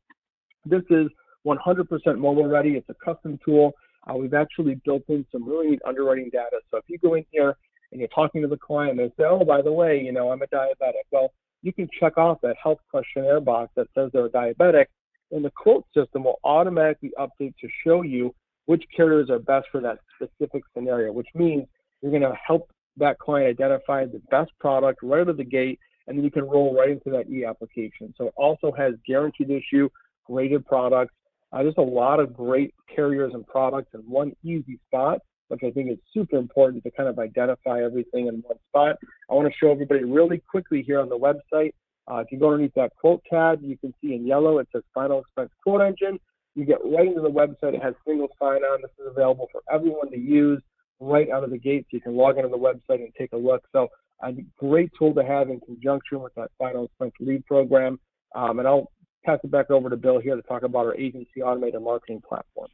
This is 100% mobile ready. It's a custom tool. We've actually built in some really neat underwriting data. So if you go in here and you're talking to the client and they say, oh, by the way, I'm a diabetic. Well, you can check off that health questionnaire box that says they're a diabetic, and the quote system will automatically update to show you which carriers are best for that specific scenario, which means you're going to help that client identify the best product right out of the gate, and then you can roll right into that e-application. So it also has guaranteed issue, graded products. There's a lot of great carriers and products in one easy spot, which I think is super important to kind of identify everything in one spot. I want to show everybody really quickly here on the website. If you go underneath that quote tab, you can see in yellow, it says Final Expense Quote Engine. You get right into the website. It has single sign-on. This is available for everyone to use right out of the gate, so you can log into the website and take a look. So a great tool to have in conjunction with that Final Expense Lead program. And I'll pass it back over to Bill here to talk about our agency automated marketing platform.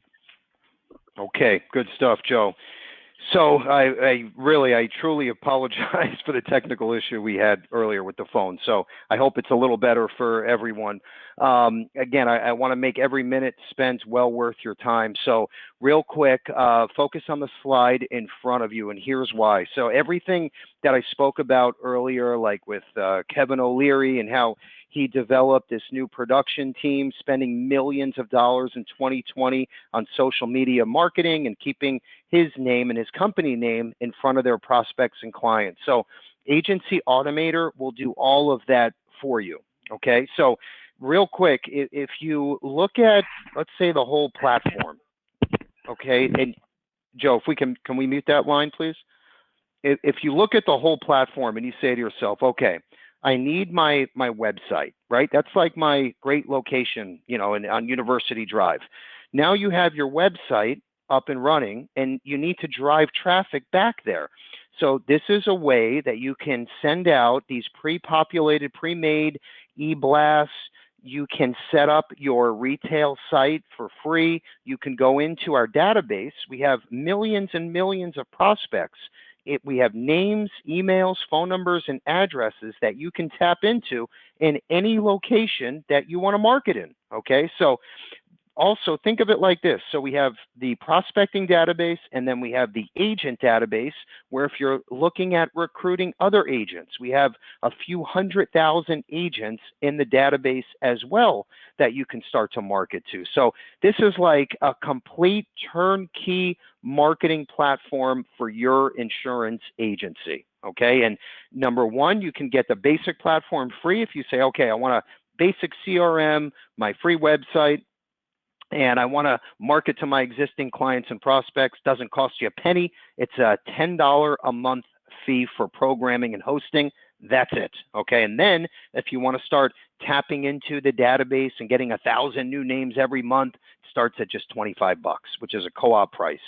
Okay, good stuff, Joe. So I truly apologize for the technical issue we had earlier with the phone. So I hope it's a little better for everyone. Again, I want to make every minute spent well worth your time. So real quick, focus on the slide in front of you, and here's why. So everything that I spoke about earlier, like with Kevin O'Leary and how he developed this new production team, spending millions of dollars in 2020 on social media marketing and keeping his name and his company name in front of their prospects and clients. So Agency Automator will do all of that for you. Okay, so real quick, if you look at, let's say, the whole platform, okay, and Joe, if we can we mute that line, please? If you look at the whole platform and you say to yourself, okay, I need my website, right? That's like my great location, on University Drive. Now you have your website up and running, and you need to drive traffic back there. So this is a way that you can send out these pre-populated, pre-made e-blasts. You can set up your retail site for free. You can go into our database. We have millions and millions of prospects. We have names, emails, phone numbers, and addresses that you can tap into in any location that you want to market in, okay? So also think of it like this. So we have the prospecting database, and then we have the agent database, where if you're looking at recruiting other agents, we have a few 100,000 agents in the database as well that you can start to market to. So this is like a complete turnkey marketing platform for your insurance agency, okay? And number one, you can get the basic platform free if you say, okay, I want a basic CRM, my free website, and I want to market to my existing clients and prospects. Doesn't cost you a penny. It's a $10 a month fee for programming and hosting. That's it, okay? And then if you want to start tapping into the database and getting 1,000 new names every month, it starts at just $25, which is a co-op price.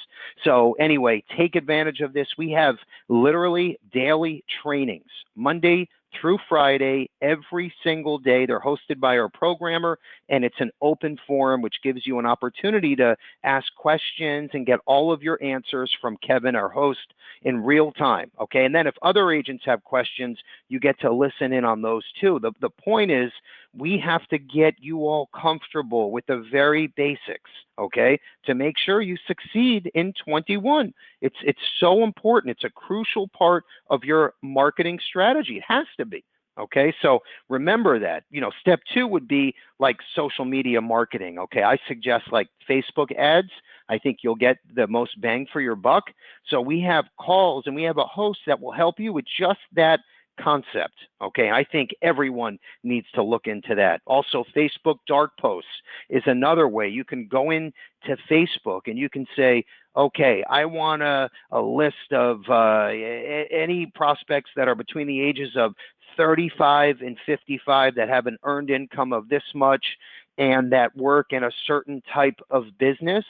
So anyway, take advantage of this. We have literally daily trainings, Monday through Friday, every single day. They're hosted by our programmer, and it's an open forum, which gives you an opportunity to ask questions and get all of your answers from Kevin, our host, in real time, okay? And then if other agents have questions, you get to listen in on those too. The point is, we have to get you all comfortable with the very basics, okay, to make sure you succeed in 21. It's so important. It's a crucial part of your marketing strategy. It has to be, okay? So remember that. Step two would be like social media marketing, okay? I suggest like Facebook ads. I think you'll get the most bang for your buck. So we have calls and we have a host that will help you with just that concept, okay? I think everyone needs to look into that. Also, Facebook dark posts is another way. You can go into Facebook and you can say, okay, I want a list of any prospects that are between the ages of 35 and 55 that have an earned income of this much and that work in a certain type of business.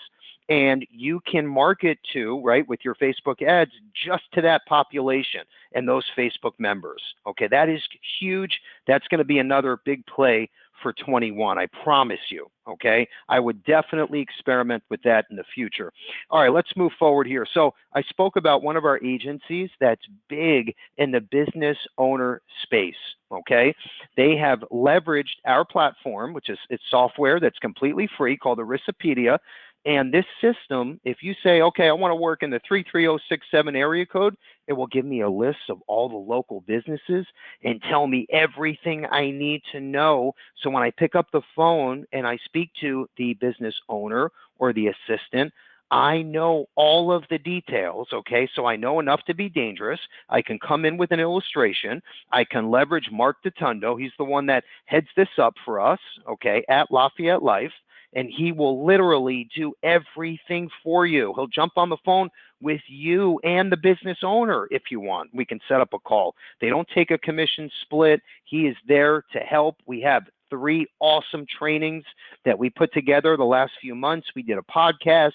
and you can market to, right, with your Facebook ads just to that population and those Facebook members. Okay, that is huge. That's going to be another big play for 21, I promise you. Okay, I would definitely experiment with that in the future. All right, let's move forward here. So I spoke about one of our agencies that's big in the business owner space. Okay, they have leveraged our platform, which is it's software that's completely free called Aristopedia. And this system, if you say, okay, I want to work in the 33067 area code, it will give me a list of all the local businesses and tell me everything I need to know. So when I pick up the phone and I speak to the business owner or the assistant, I know all of the details, okay? So I know enough to be dangerous. I can come in with an illustration. I can leverage Mark Detondo. He's the one that heads this up for us, okay, at Lafayette Life. And he will literally do everything for you. He'll jump on the phone with you and the business owner if you want. We can set up a call. They don't take a commission split. He is there to help. We have 3 awesome trainings that we put together the last few months. We did a podcast.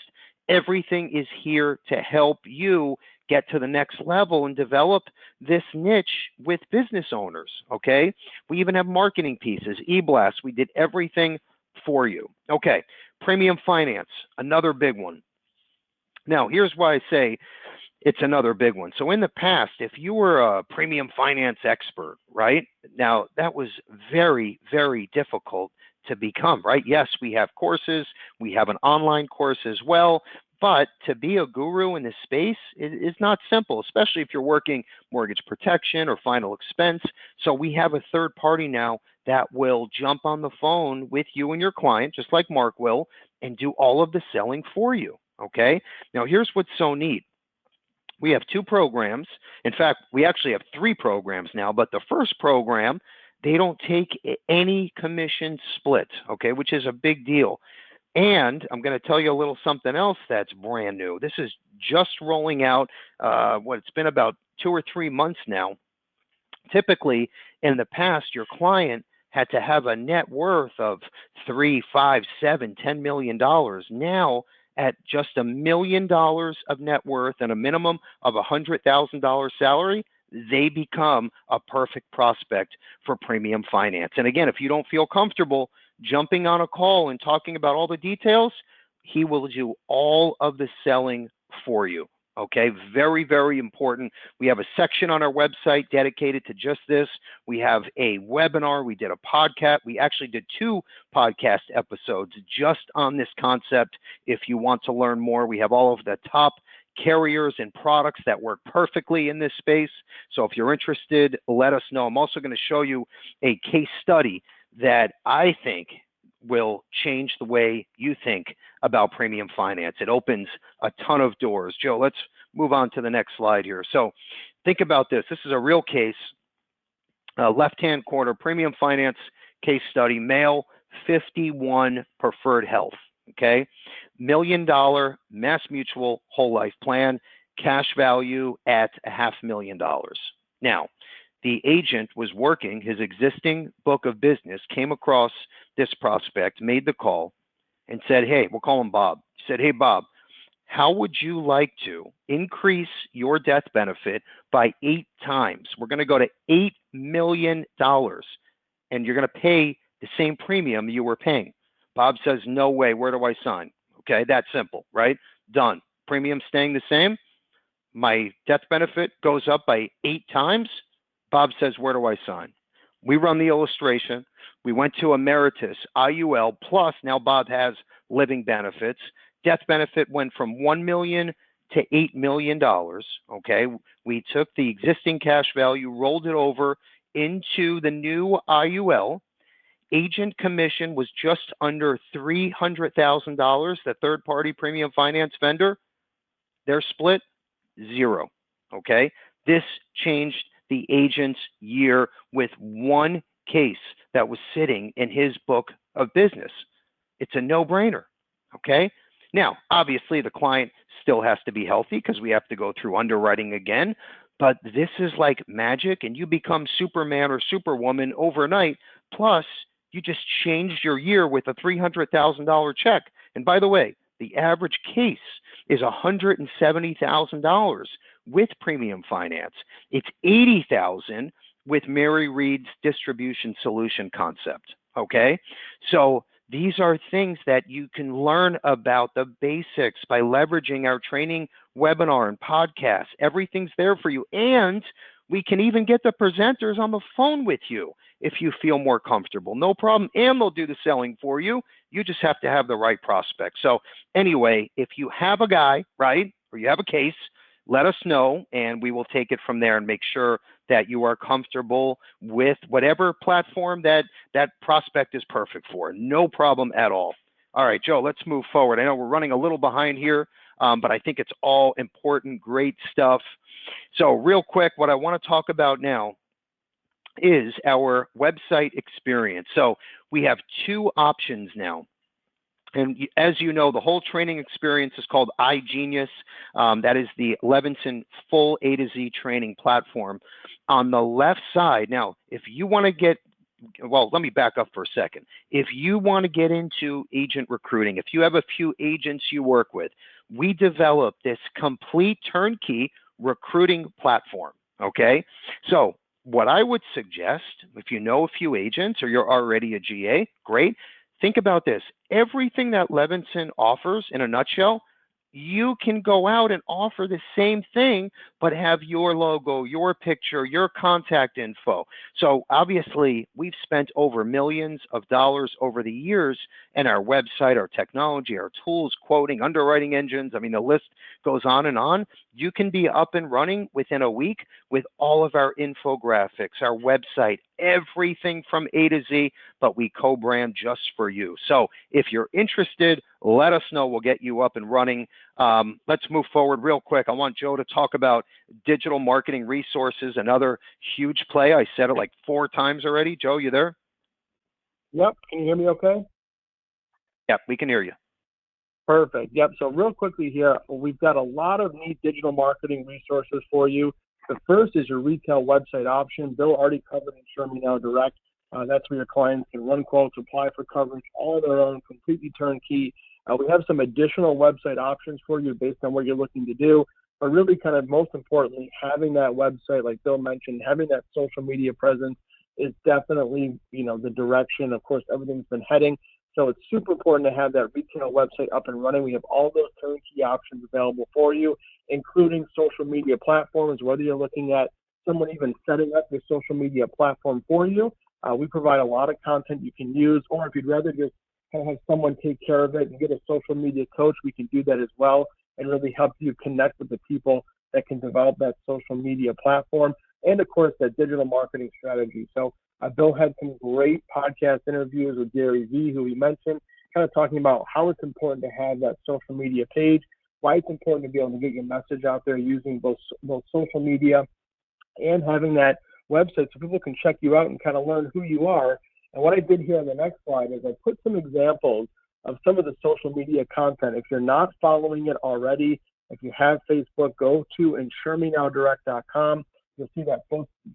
Everything is here to help you get to the next level and develop this niche with business owners, okay? We even have marketing pieces, e-blasts. We did everything for you. Okay, premium finance, another big one. Now, here's why I say it's another big one. So in the past, if you were a premium finance expert, right? Now, that was very, very difficult to become, right? Yes, we have courses. We have an online course as well. But to be a guru in this space is not simple, especially if you're working mortgage protection or final expense. So we have a third party now that will jump on the phone with you and your client, just like Mark will, and do all of the selling for you, okay? Now, here's what's so neat. We have 2 programs. In fact, we actually have 3 programs now, but the first program, they don't take any commission split, okay, which is a big deal. And I'm going to tell you a little something else that's brand new. This is just rolling out, it's been about 2 or 3 months now. Typically, in the past, your client had to have a net worth of $3, $5, $7, $10 million. Now, at just $1 million of net worth and a minimum of $100,000 salary, they become a perfect prospect for premium finance. And again, if you don't feel comfortable jumping on a call and talking about all the details, he will do all of the selling for you. Okay, very, very important. We have a section on our website dedicated to just this. We have a webinar. We did a podcast. We actually did 2 podcast episodes just on this concept. If you want to learn more, we have all of the top carriers and products that work perfectly in this space. So if you're interested, let us know. I'm also going to show you a case study that I think will change the way you think about premium finance. It opens a ton of doors. Joe, let's move on to the next slide here. So think about this. This is a real case, left-hand corner, premium finance case study, male, 51, preferred health, okay? $1 million Mass Mutual whole life plan, cash value at $500,000. Now, the agent was working his existing book of business, came across this prospect, made the call, and said, hey, we'll call him Bob. He said, hey, Bob, how would you like to increase your death benefit by 8 times? We're going to go to $8 million, and you're going to pay the same premium you were paying. Bob says, no way. Where do I sign? Okay, that's simple, right? Done. Premium staying the same. My death benefit goes up by 8 times. Bob says, where do I sign? We run the illustration. We went to Emeritus, IUL, plus now Bob has living benefits. Death benefit went from $1 million to $8 million, okay? We took the existing cash value, rolled it over into the new IUL. Agent commission was just under $300,000. The third-party premium finance vendor, their split, 0, okay? This changed the agent's year with 1 case that was sitting in his book of business. It's a no-brainer, okay? Now, obviously, the client still has to be healthy because we have to go through underwriting again, but this is like magic, and you become Superman or Superwoman overnight, plus you just changed your year with a $300,000 check. And by the way, The average case is $170,000 with premium finance. It's $80,000 with Mary Reed's distribution solution concept. Okay, so these are things that you can learn about the basics by leveraging our training webinar and podcast. Everything's there for you. And we can even get the presenters on the phone with you if you feel more comfortable. No problem. And they'll do the selling for you. You just have to have the right prospect. So anyway, if you have a guy, right, or you have a case, let us know, and we will take it from there and make sure that you are comfortable with whatever platform that prospect is perfect for. No problem at all. All right, Joe, let's move forward. I know we're running a little behind here, but I think it's all important, great stuff. So real quick, what I want to talk about now is our website experience. So we have two options now. And as you know, the whole training experience is called iGenius. That is the Levinson full A to Z training platform. On the left side, now, if you want to get, well, let me back up for a second. If you want to get into agent recruiting, if you have a few agents you work with, we developed this complete turnkey recruiting platform, okay? So what I would suggest, if you know a few agents or you're already a GA, great. Think about this. Everything that Levinson offers in a nutshell, you can go out and offer the same thing, but have your logo, your picture, your contact info. So obviously, we've spent over millions of dollars over the years in our website, our technology, our tools, quoting, underwriting engines. I mean, the list goes on and on. You can be up and running within a week with all of our infographics, our website, everything from A to Z, but we co-brand just for you. So if you're interested, let us know. We'll get you up and running. Let's move forward real quick. I want Joe to talk about digital marketing resources, another huge play. I said it like 4 times already. Joe, you there? Yep. Can you hear me okay? Yep, we can hear you. Perfect. Yep. So real quickly here, we've got a lot of neat digital marketing resources for you. The first is your retail website option. Bill already covered Insure Me Now Direct. That's where your clients can run quotes, apply for coverage, all on their own, completely turnkey. We have some additional website options for you based on what you're looking to do. But really kind of most importantly, having that website, like Bill mentioned, having that social media presence is definitely, the direction, of course, everything's been heading. So it's super important to have that retail website up and running. We have all those turnkey options available for you, including social media platforms, whether you're looking at someone even setting up your social media platform for you. We provide a lot of content you can use, or if you'd rather just kind of have someone take care of it and get a social media coach, we can do that as well and really help you connect with the people that can develop that social media platform and, of course, that digital marketing strategy. So Bill had some great podcast interviews with Gary Vee, who we mentioned, kind of talking about how it's important to have that social media page, why it's important to be able to get your message out there using both social media and having that website so people can check you out and kind of learn who you are. And what I did here on the next slide is I put some examples of some of the social media content. If you're not following it already, if you have Facebook, go to InsureMeNowDirect.com. You'll see that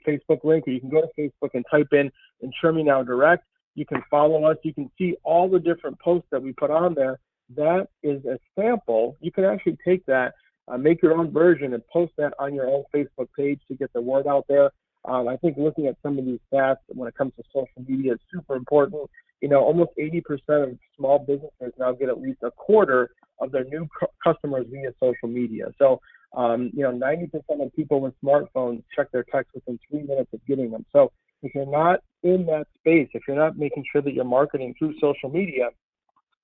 Facebook link, or you can go to Facebook and type in Insure Me Now Direct. You can follow us. You can see all the different posts that we put on there. That is a sample. You can actually take that, make your own version, and post that on your own Facebook page to get the word out there. I think looking at some of these stats when it comes to social media is super important. Almost 80% of small businesses now get at least a quarter of their new customers via social media. So, 90% of people with smartphones check their texts within 3 minutes of getting them. So if you're not in that space, if you're not making sure that you're marketing through social media,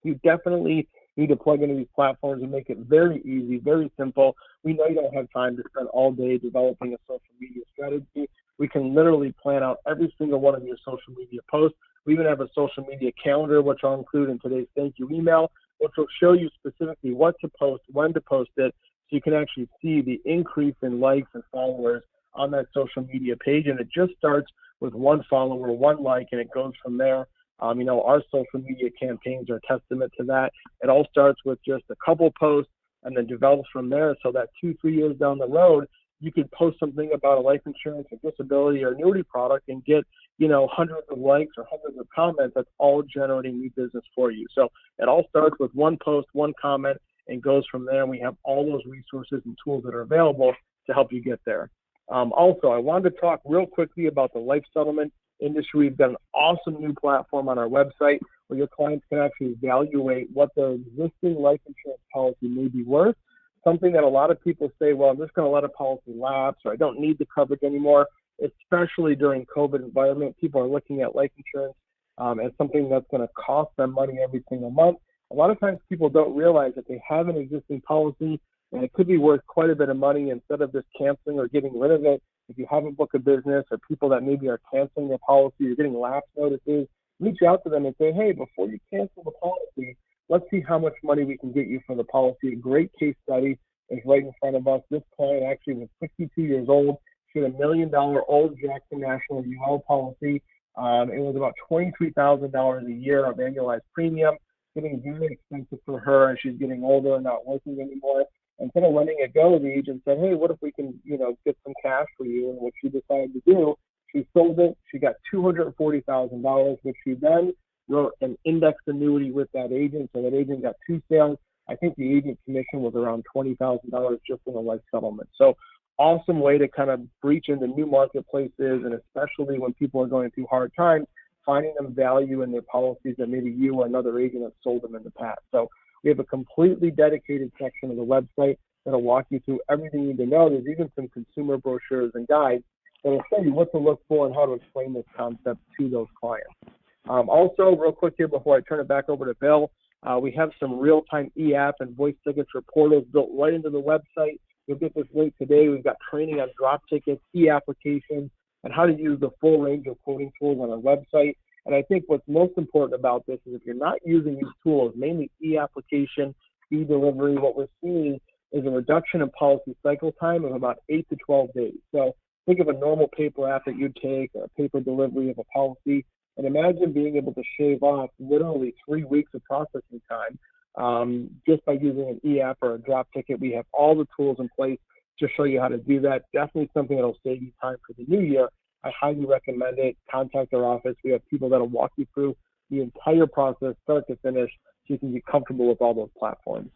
you definitely need to plug into these platforms and make it very easy, very simple. We know you don't have time to spend all day developing a social media strategy. We can literally plan out every single one of your social media posts. We even have a social media calendar, which I'll include in today's thank you email, which will show you specifically what to post, when to post it, so you can actually see the increase in likes and followers on that social media page. And it just starts with 1 follower, 1 like, and it goes from there. Our social media campaigns are a testament to that. It all starts with just a couple posts and then develops from there, so that 2-3 years down the road, you could post something about a life insurance or disability or annuity product and get, hundreds of likes or hundreds of comments. That's all generating new business for you. So it all starts with one post, one comment, and goes from there. And we have all those resources and tools that are available to help you get there. Also, I wanted to talk real quickly about the life settlement industry. We've got an awesome new platform on our website where your clients can actually evaluate what their existing life insurance policy may be worth. Something that a lot of people say, well, I'm just going to let a policy lapse, or I don't need the coverage anymore. Especially during COVID environment, people are looking at life insurance as something that's going to cost them money every single month. A lot of times people don't realize that they have an existing policy and it could be worth quite a bit of money. Instead of just canceling or getting rid of it, if you have a book of business or people that maybe are canceling their policy or getting lapse notices, reach out to them and say, hey, before you cancel the policy, let's see how much money we can get you for the policy. A great case study is right in front of us. This client actually was 62 years old. She had $1 million Old Jackson National UL policy. It was about $23,000 a year of annualized premium, getting very expensive for her, and she's getting older and not working anymore. Instead of letting it go, the agent said, hey, what if we can, get some cash for you? And what she decided to do, she sold it. She got $240,000, which she then wrote an indexed annuity with that agent. So that agent got 2 sales. I think the agent commission was around $20,000 just in a life settlement. So awesome way to kind of breach into new marketplaces, and especially when people are going through hard times, finding them value in their policies that maybe you or another agent have sold them in the past. So we have a completely dedicated section of the website that'll walk you through everything you need to know. There's even some consumer brochures and guides that'll show you what to look for and how to explain this concept to those clients. Also, real quick here before I turn it back over to Bill, we have some real-time e-app and voice signature portals built right into the website. You'll get this link today. We've got training on drop tickets, e-applications, and how to use the full range of quoting tools on our website. And I think what's most important about this is if you're not using these tools, mainly e-application, e-delivery, what we're seeing is a reduction in policy cycle time of about 8 to 12 days. So think of a normal paper app that you'd take, or a paper delivery of a policy, and imagine being able to shave off literally 3 weeks of processing time just by using an e-app or a drop ticket. We have all the tools in place to show you how to do that. Definitely something that'll save you time for the new year. I highly recommend it. Contact our office. We have people that'll walk you through the entire process, start to finish, so you can get comfortable with all those platforms.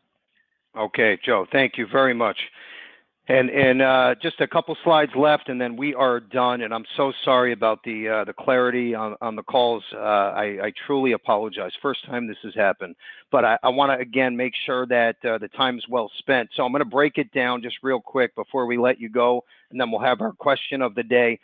Okay, Joe, thank you very much. And just a couple slides left, and then we are done. And I'm so sorry about the clarity on the calls. I truly apologize. First time this has happened. But I want to, again, make sure that the time is well spent. So I'm going to break it down just real quick before we let you go, and then we'll have our question of the day.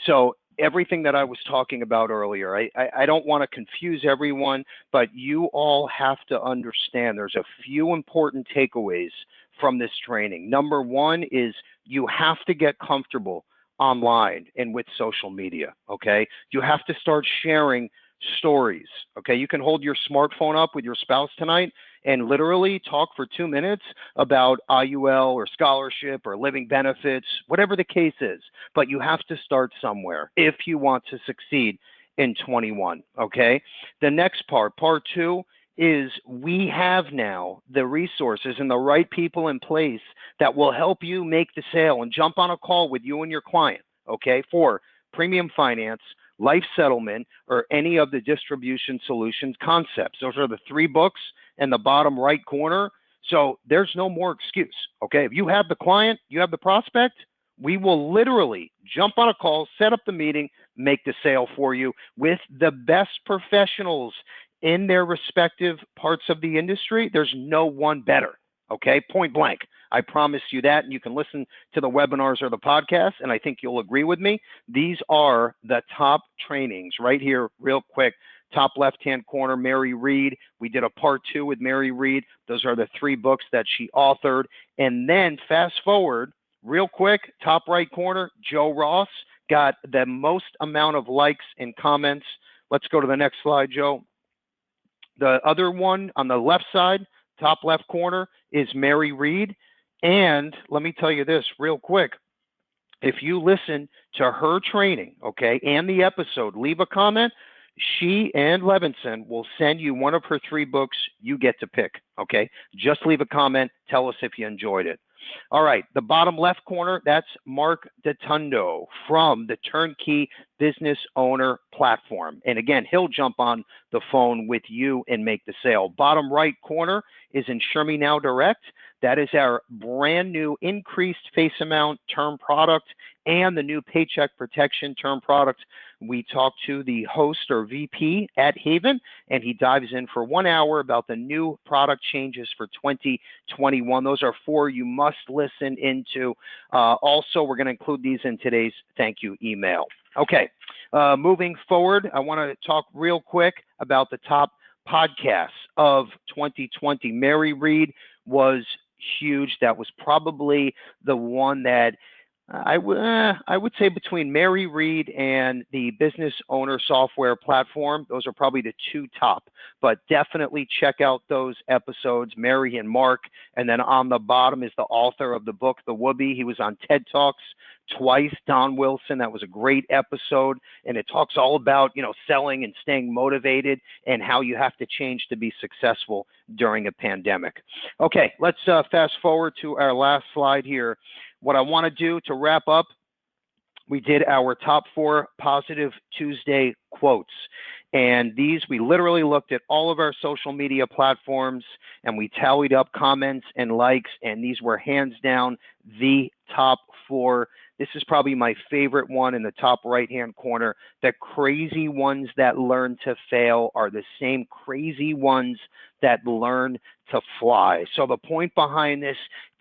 So everything that I was talking about earlier, I don't want to confuse everyone, but you all have to understand there's a few important takeaways from this training. Number one is you have to get comfortable online and with social media, okay? You have to start sharing stories, okay? You can hold your smartphone up with your spouse tonight and literally talk for 2 minutes about IUL or scholarship or living benefits, whatever the case is. But you have to start somewhere if you want to succeed in 21, okay? The next part 2, is we have now the resources and the right people in place that will help you make the sale and jump on a call with you and your client, okay, for premium finance, life settlement, or any of the distribution solutions concepts. Those are the 3 books in the bottom right corner. So there's no more excuse, okay? If you have the client, you have the prospect, we will literally jump on a call, set up the meeting, make the sale for you with the best professionals in their respective parts of the industry. There's no one better, okay? Point blank. I promise you that, and you can listen to the webinars or the podcast, and I think you'll agree with me. These are the top trainings right here, real quick. Top left-hand corner, Mary Reed. We did a part 2 with Mary Reed. Those are the 3 books that she authored. And then fast forward, real quick, top right corner, Joe Ross got the most amount of likes and comments. Let's go to the next slide, Joe. The other one on the left side, top left corner, is Mary Reed. And let me tell you this real quick. If you listen to her training, okay, and the episode, leave a comment, she and Levinson will send you one of her 3 books you get to pick, okay? Just leave a comment. Tell us if you enjoyed it. All right, the bottom left corner, that's Mark Detondo from the Turnkey Business Owner Platform. And again, he'll jump on the phone with you and make the sale. Bottom right corner is Insure Me Now Direct. That is our brand new increased face amount term product and the new Paycheck Protection term product. We talked to the host or VP at Haven, and he dives in for 1 hour about the new product changes for 2021. Those are 4 you must listen into. Also, we're going to include these in today's thank you email. Okay, moving forward, I want to talk real quick about the top podcasts of 2020. Mary Reed was huge. That was probably the one that I would say between Mary Reed and the Business Owner Software Platform, those are probably the 2 top. But definitely check out those episodes, Mary and Mark. And then on the bottom is the author of the book, The Whoopee. He was on TED Talks twice, Don Wilson. That was a great episode. And it talks all about, selling and staying motivated and how you have to change to be successful during a pandemic. Okay, let's fast forward to our last slide here. What I want to do to wrap up, we did our top 4 Positive Tuesday quotes. And these, we literally looked at all of our social media platforms and we tallied up comments and likes, and these were hands down the top 4. This is probably my favorite one in the top right-hand corner. The crazy ones that learn to fail are the same crazy ones that learn to fly. So the point behind this,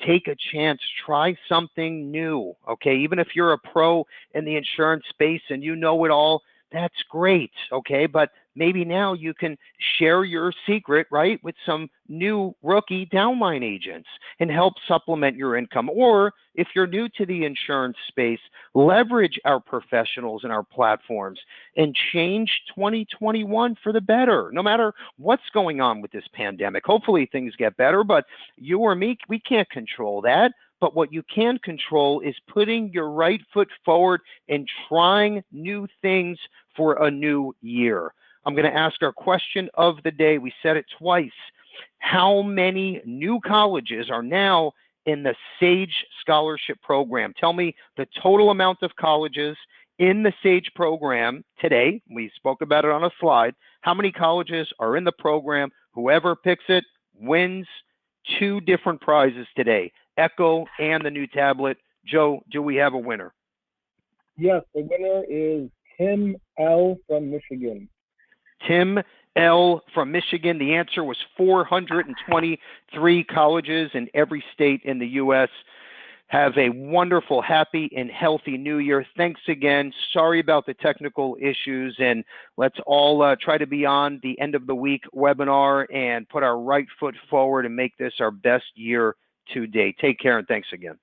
take a chance, try something new, okay? Even if you're a pro in the insurance space and you know it all, that's great, okay? But maybe now you can share your secret, right, with some new rookie downline agents and help supplement your income. Or if you're new to the insurance space, leverage our professionals and our platforms and change 2021 for the better, no matter what's going on with this pandemic. Hopefully things get better, but you or me, we can't control that. But what you can control is putting your right foot forward and trying new things for a new year. I'm going to ask our question of the day. We said it twice. How many new colleges are now in the SAGE Scholarship Program? Tell me the total amount of colleges in the SAGE program today. We spoke about it on a slide. How many colleges are in the program? Whoever picks it wins 2 different prizes today, Echo and the new tablet. Joe, do we have a winner? Yes, the winner is Tim L. from Michigan. Tim L. from Michigan. The answer was 423 colleges in every state in the U.S. Have a wonderful, happy, and healthy new year. Thanks again. Sorry about the technical issues, and let's all try to be on the end of the week webinar and put our right foot forward and make this our best year to date. Take care, and thanks again.